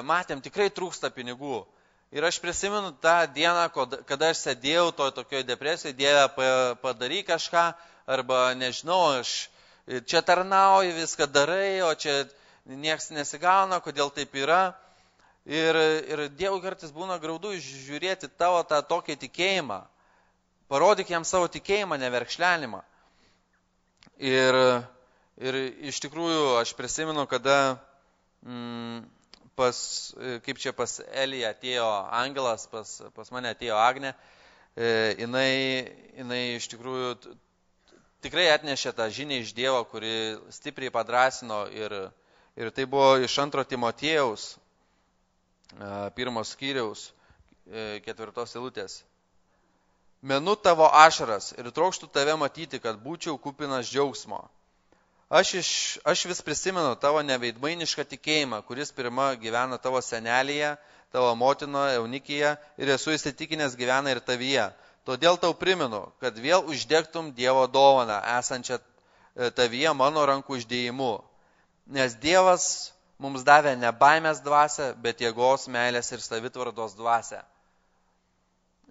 Matėm, tikrai trūksta pinigų. Ir aš prisimenu tą dieną, kada aš sėdėjau tokioje depresijoje, Dieve, padaryk kažką, arba nežinau, aš čia tarnauju, viską darai, o čia nieks nesigauna, kodėl taip yra. Ir Dievui kartais būna graudu žiūrėti tavo tą tokį tikėjimą. Parodyk jam savo tikėjimą, neverkšlenimą. Ir iš tikrųjų aš prisimenu, kada pas Eliją atėjo angelas, pas mane atėjo Agnė, jinai iš tikrųjų tikrai atnešė tą žinią iš Dievo, kuri stipriai padrąsino ir tai buvo iš 2 Timotiejaus 1 skyriaus 4 eilutės. Menu tavo ašaras ir trokštų tave matyti, kad būčiau kupinas džiaugsmo. Aš vis prisimenu tavo neveidmainišką tikėjimą, kuris pirma gyvena tavo senelėje, tavo motino Eunikyje ir esu įsitikinęs gyvena ir tavyje. Todėl tau primenu, kad vėl uždegtum Dievo dovaną, esančią tavyje mano rankų uždėjimu. Nes Dievas mums davė ne baimės dvasią, bet jėgos, meilės ir savitvardos dvasią.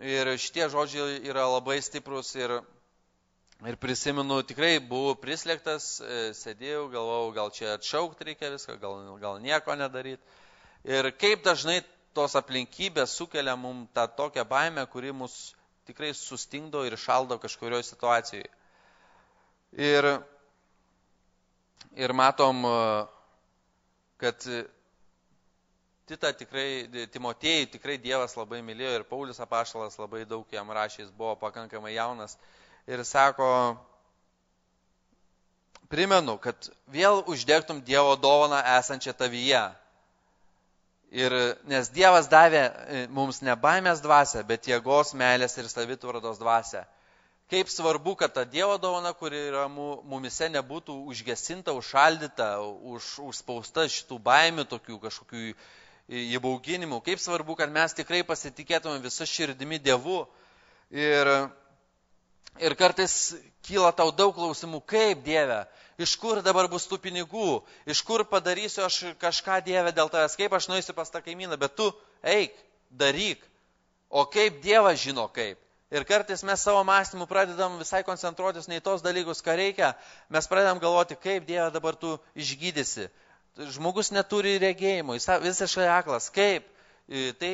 Ir šitie žodžiai yra labai stiprus ir prisimenu, tikrai buvau prislėgtas, sėdėjau, galvojau, gal čia atšaukti reikia viską, gal nieko nedaryti. Ir kaip dažnai tos aplinkybės sukelia mums tą tokią baimę, kuri mus tikrai sustingdo ir šaldo kažkurioje situacijoje. Ir matom, kad Timotiejų tikrai Dievas labai mylėjo ir Paulius apaštalas labai daug jam rašė, jis buvo pakankamai jaunas. Ir sako, primenu, kad vėl uždegtum Dievo dovaną esančią tavyje. Nes Dievas davė mums ne baimės dvasią, bet jėgos, meilės ir savitvardos dvasią. Kaip svarbu, kad ta Dievo dovana, kuri yra mumise, nebūtų užgesinta, užšaldyta, užspausta šitų baimių, tokių kažkokių įbauginimų. Kaip svarbu, kad mes tikrai pasitikėtume visą širdimi Dievu. Ir kartais kyla tau daug klausimų, kaip Dieve, Iš kur dabar bus tų pinigų? Iš kur padarysiu aš kažką, Dieve, dėl tavęs? Kaip aš nueisiu pas tą kaimyną? Bet tu eik, daryk. O kaip Dievas žino kaip? Ir kartais mes savo mąstymu pradedam visai koncentruotis ne į tos dalykus, ką reikia. Mes pradedam galvoti, kaip Dieve dabar tu išgydysi. Žmogus neturi regėjimo, jis visiškai aklas. Kaip? Tai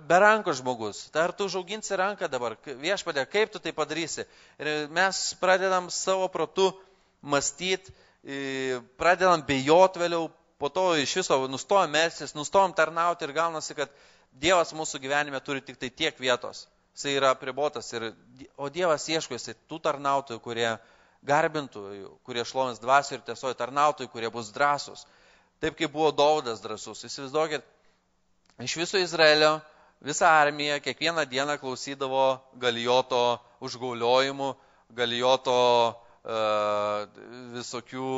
be rankos žmogus. Tai ar tu užauginsi ranką dabar? Viešpatie, kaip tu tai padarysi? Ir mes pradedam savo protu mąstyti, pradedam bejot vėliau, po to iš viso nustojom melstis, nustojom tarnauti ir gaunasi, kad Dievas mūsų gyvenime turi tik tai tiek vietos. Jis yra apribotas, o Dievas ieškosi tų tarnautojų, kurie garbintų, kurie šlovins dvasių ir tiesoje, tarnautojų, kurie bus drąsūs. Taip kaip buvo Dovydas drąsus. Įsivaizduokit, iš viso Izraelio visa armija kiekvieną dieną klausydavo Galijoto užgauliojimų, Galijoto visokių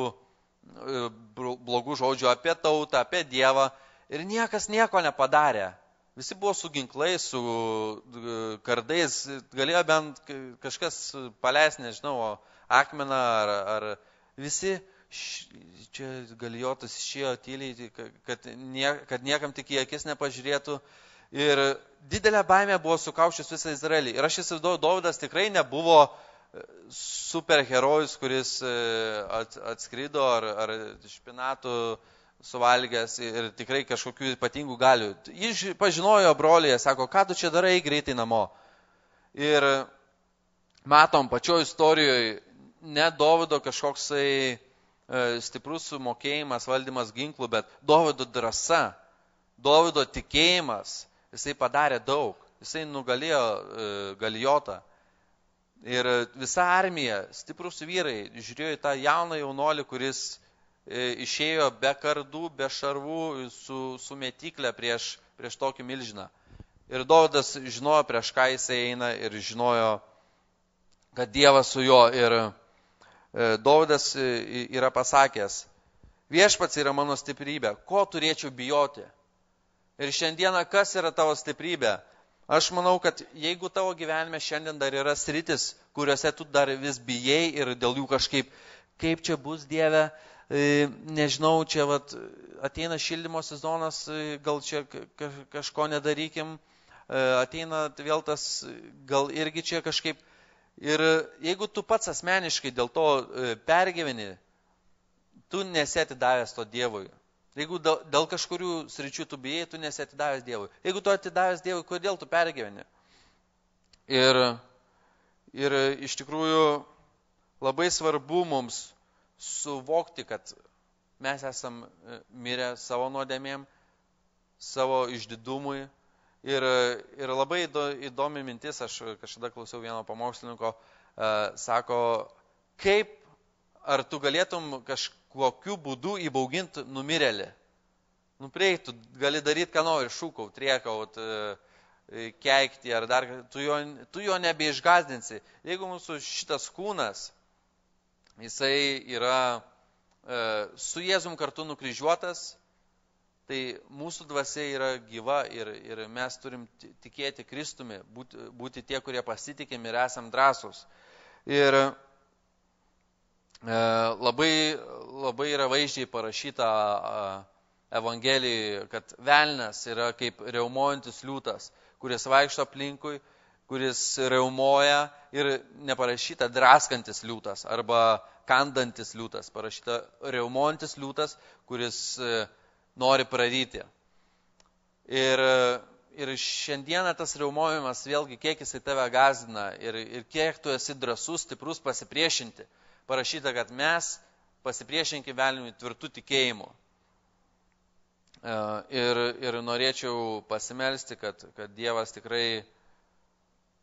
blogų žodžių apie tautą, apie Dievą ir niekas nieko nepadarė. Visi buvo su ginklais, su kardais, galėjo bent kažkas paleis, nežinau, akmeną ar visi, čia Galijotas išėjo tyliai, kad niekam tik į akis nepažiūrėtų. Ir didelė baimė buvo sukaušius visą Izraelį. Ir aš įsivaizduoju, Dovydas tikrai nebuvo superherojus, kuris atskrido ar špinatų suvalgęs ir tikrai kažkokių ypatingų galių. Jis pažinojo brolėje, sako, ką tu čia darai, greitai namo. Ir matom, pačioj istorijoje ne Dovydo kažkoksai stiprus sumokėjimas, valdymas ginklų, bet Dovydo drąsa, Dovydo tikėjimas, jisai padarė daug, jisai nugalėjo Galijotą. Ir visa armija, stiprus vyrai, žiūrėjo į tą jauną jaunolį, kuris išėjo be kardų, be šarvų, su metiklė prieš tokį milžiną. Ir Dovydas žinojo, prieš ką jisai eina ir žinojo, kad Dievas su juo. Ir Dovydas yra pasakęs, viešpats yra mano stiprybė, ko turėčiau bijoti? Ir šiandieną kas yra tavo stiprybė? Aš manau, kad jeigu tavo gyvenime šiandien dar yra sritis, kuriuose tu dar vis bijai ir dėl jų kažkaip, kaip čia bus, Dieve, nežinau, čia ateina šildymo sezonas, gal čia kažko nedarykim, ateina vėl tas, gal irgi čia kažkaip. Ir jeigu tu pats asmeniškai dėl to pergyveni, tu nesi atidavęs to Dievui. Jeigu dėl kažkurių sričių tu bijai, tu nesi atidavęs Dievui. Jeigu tu atidavęs Dievui, kodėl tu pergyveni? Ir iš tikrųjų labai svarbu mums suvokti, kad mes esam mirę savo nuodėmėm, savo išdidumui. Ir labai įdomi mintis, aš kažkada klausiau vieno pamokslininko, sako, kaip ar tu galėtum kažkokiu būdu įbauginti numirėlį. Prieik, tu gali daryti, ką nori, šūkaut, triekaut, keikti, ar dar, tu jo nebeišgazdinsi. Jeigu mūsų šitas kūnas, jisai yra su Jėzum kartu nukryžiuotas, tai mūsų dvasia yra gyva ir mes turim tikėti Kristumi, būti tie, kurie pasitikėm ir esam drąsūs. Ir labai yra vaizdžiai parašyta Evangelijoje, kad velnias yra kaip riaumojantis liūtas, kuris vaikšto aplinkui, kuris riaumoja ir neparašyta draskantis liūtas arba kandantis liūtas, parašyta riaumojantis liūtas, kuris nori praryti. Ir šiandieną tas riaumojimas vėlgi kiek jisai tave gąsdina ir kiek tu esi drąsus, stiprus pasipriešinti. Parašyta, kad mes pasipriešinkim velniui tvirtų tikėjimu. Ir norėčiau pasimelsti, kad Dievas tikrai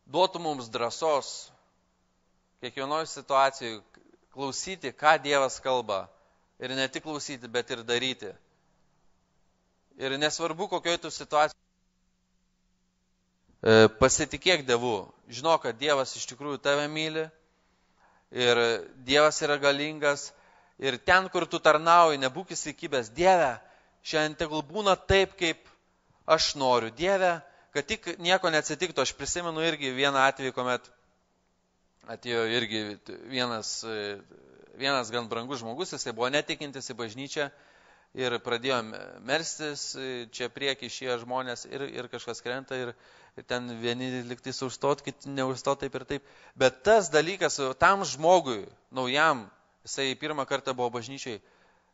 duotų mums drąsos kiekvienoje situacijoje klausyti, ką Dievas kalba. Ir ne tik klausyti, bet ir daryti. Ir nesvarbu, kokioje tu situacijoje. Pasitikėk Dievu. Žinok, kad Dievas iš tikrųjų tave myli. Ir Dievas yra galingas. Ir ten, kur tu tarnauji, nebūk įsikibęs. Dieve, šiandien tegul būna taip, kaip aš noriu. Dieve, kad tik nieko neatsitiktų. Aš prisimenu irgi vieną atvejį, kuomet atėjo irgi vienas vienas gan brangus žmogus, jisai buvo netikintis į bažnyčią ir pradėjo melstis, čia prieki išėjo žmonės ir kažkas krenta ir ten vieni liktais užstot, kiti neužstot taip ir taip. Bet tas dalykas, tam žmogui, naujam, jisai pirmą kartą buvo bažnyčiai,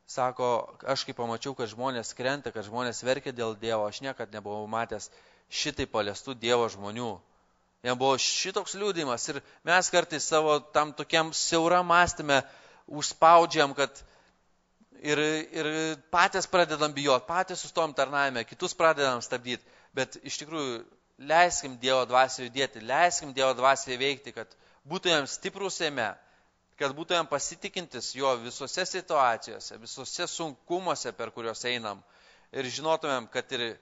sako, aš kai pamačiau, kad žmonės krenta, kad žmonės verkia dėl Dievo, aš niekad nebuvau matęs šitai paliestų Dievo žmonių. Jam buvo šitoks liūdimas ir mes kartais savo tam tokiam siauram mąstyme užspaudžiam, kad ir patys pradedam bijot, patys sustojam tarnavime, kitus pradedam stabdyti, bet iš tikrųjų leiskim Dievo dvasiai judėti, leiskim Dievo dvasiai veikti, kad būtumėm stiprūs jame, kad būtumėm pasitikintis jo visose situacijose, visose sunkumuose, per kuriuos einam ir žinotumėm, kad ir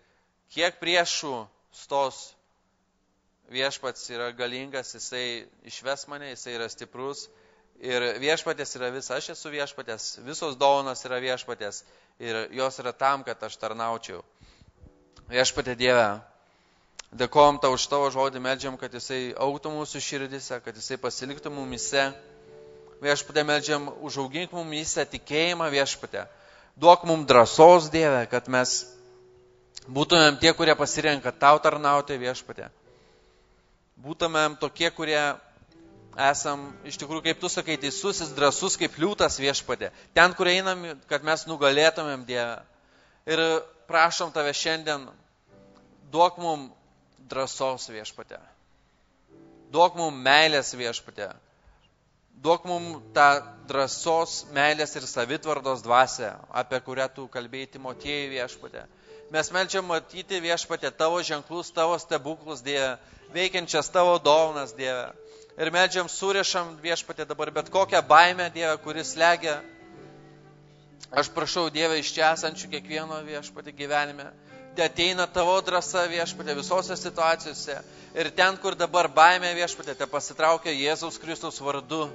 kiek priešų stos, viešpats yra galingas, jisai išves mane, jisai yra stiprus ir viešpatės yra visa, aš esu viešpatės, visos dovanos yra viešpatės ir jos yra tam, kad aš tarnaučiau. Viešpatė Dieve, dėkojom tau už tavo žodį, meldžiam, kad jisai augtų mūsų širdise, kad jisai pasiliktų mumise. Viešpatė, meldžiam, užaugink mumise tikėjimą, viešpatė. Duok mums drąsos, Dieve, kad mes būtumėm tie, kurie pasirenka tau tarnauti, viešpatė. Būtumėm tokie, kurie esam, iš tikrųjų, kaip tu sakai, teisusis, drąsus kaip liūtas, viešpatė. Ten, kur einam, kad mes nugalėtumėm, Dieve. Ir prašom tave šiandien, duok mums drąsos, viešpatė. Duok mums meilės, viešpatė. Duok mums tą drąsos, meilės ir savitvardos dvasią, apie kurią tu kalbėjai Timotiejui, viešpatė. Mes meldžiam matyti, viešpatė, tavo ženklus, tavo stebuklus, Dieve, veikiančias tavo dovanas, Dieve. Ir meldžiam, surišam, viešpatė, dabar bet kokią baimę, Dieve, kuris slegia. Aš prašau, Dieve, iš čia esančių kiekvieno, viešpatė, gyvenime. Te ateina tavo drąsa, viešpatė, visose situacijose. Ir ten, kur dabar baimė, viešpatė, te pasitraukia Jėzaus Kristaus vardu.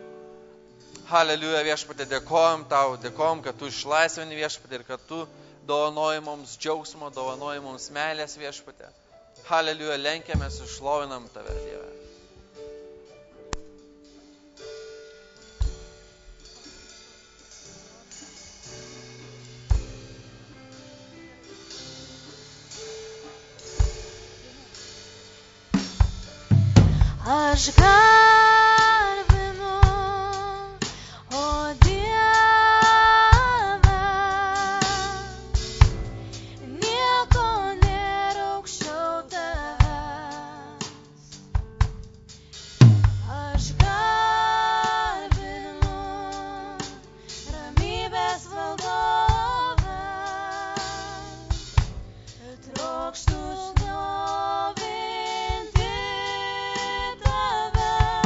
Haleliuja, viešpatė, dėkojom tau, dėkojom, kad tu išlaisvini, viešpatė, ir kad tu dovanoji mums džiaugsmo, dovanoji mums meilės, viešpatė. Haleliuja, lenkiamės, išlovinam tave, Dieve. Aš garbinu, o Dieve, nieko nėra aukščiau tavęs. Aš garbinu, ramybės valdove, trokštu šlovinti tave.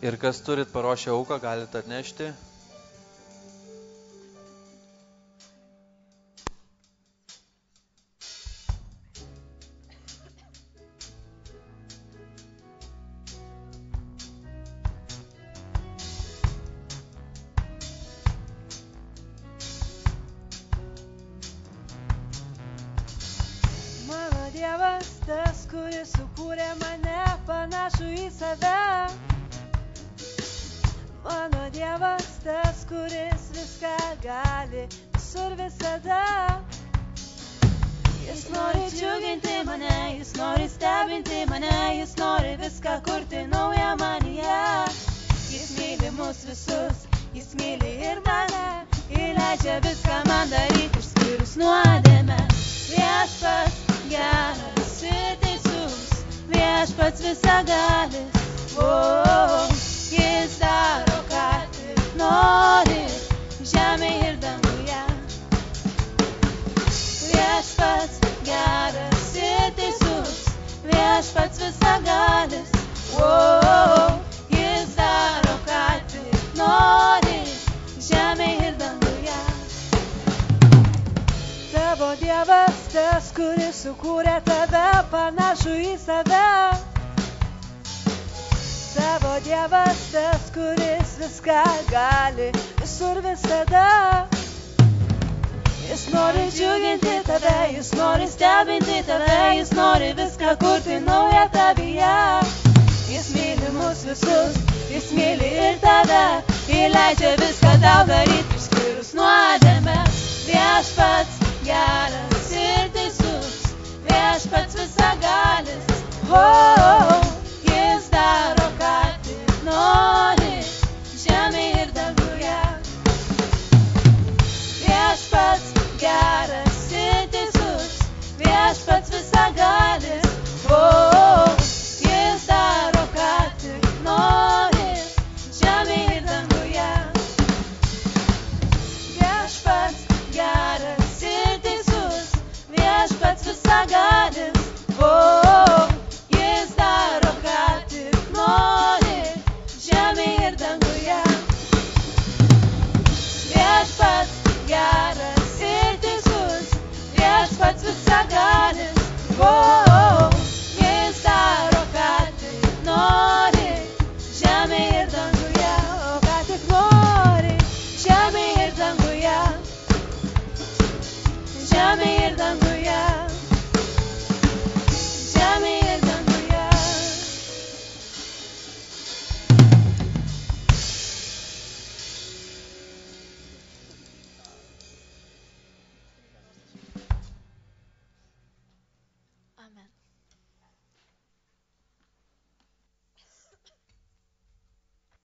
Ir kas turit paruošę auką, galite atnešti. Mano Dievas, tas, kuris sukūrė mane panašų į save. Mano Dievas, tas, kuris viską gali, visur visada. Jis nori džiuginti mane, jis nori stebinti mane, jis nori viską kurti naują manyje. Jis myli mus visus, jis myli ir mane, ir leidžia viską man daryti, išskyrus nuodėmę. Viešpats geras ir teisus, viešpats visagalis, jis daro, ką tik nori, žemėje ir danguje. Viešpats geras ir teisus, viešpats visagalis, jis daro, ką tik nori, žemėje ir danguje. Tavo Dievas, tas, kuris sukūrė tave panašų į save. Tavo Dievas, tas, kuris viską gali, visur visada. Jis nori džiuginti tave, jis nori stebinti tave, jis nori viską kurti naują tavyje. Jis myli mus visus, jis myli ir tave, ir leidžia viską tau daryti, išskyrus nuodėmę. Viešpats geras ir teisus, viešpats visagalis, jis daro, ką tik nori, žemėje ir danguje. Viešpats geras ir teisus, viešpats visagalis, jis daro, ką tik nori, žemėje ir danguje. Viešpats geras ir teisus, viešpats visagalis, jis daro, ką tik nori, žemėje ir danguje. Viešpats geras ir teisus, viešpats visagalis, jis daro, ką tik nori, žemėje ir danguje. O ką tik nori, žemėje ir danguje. Žemėje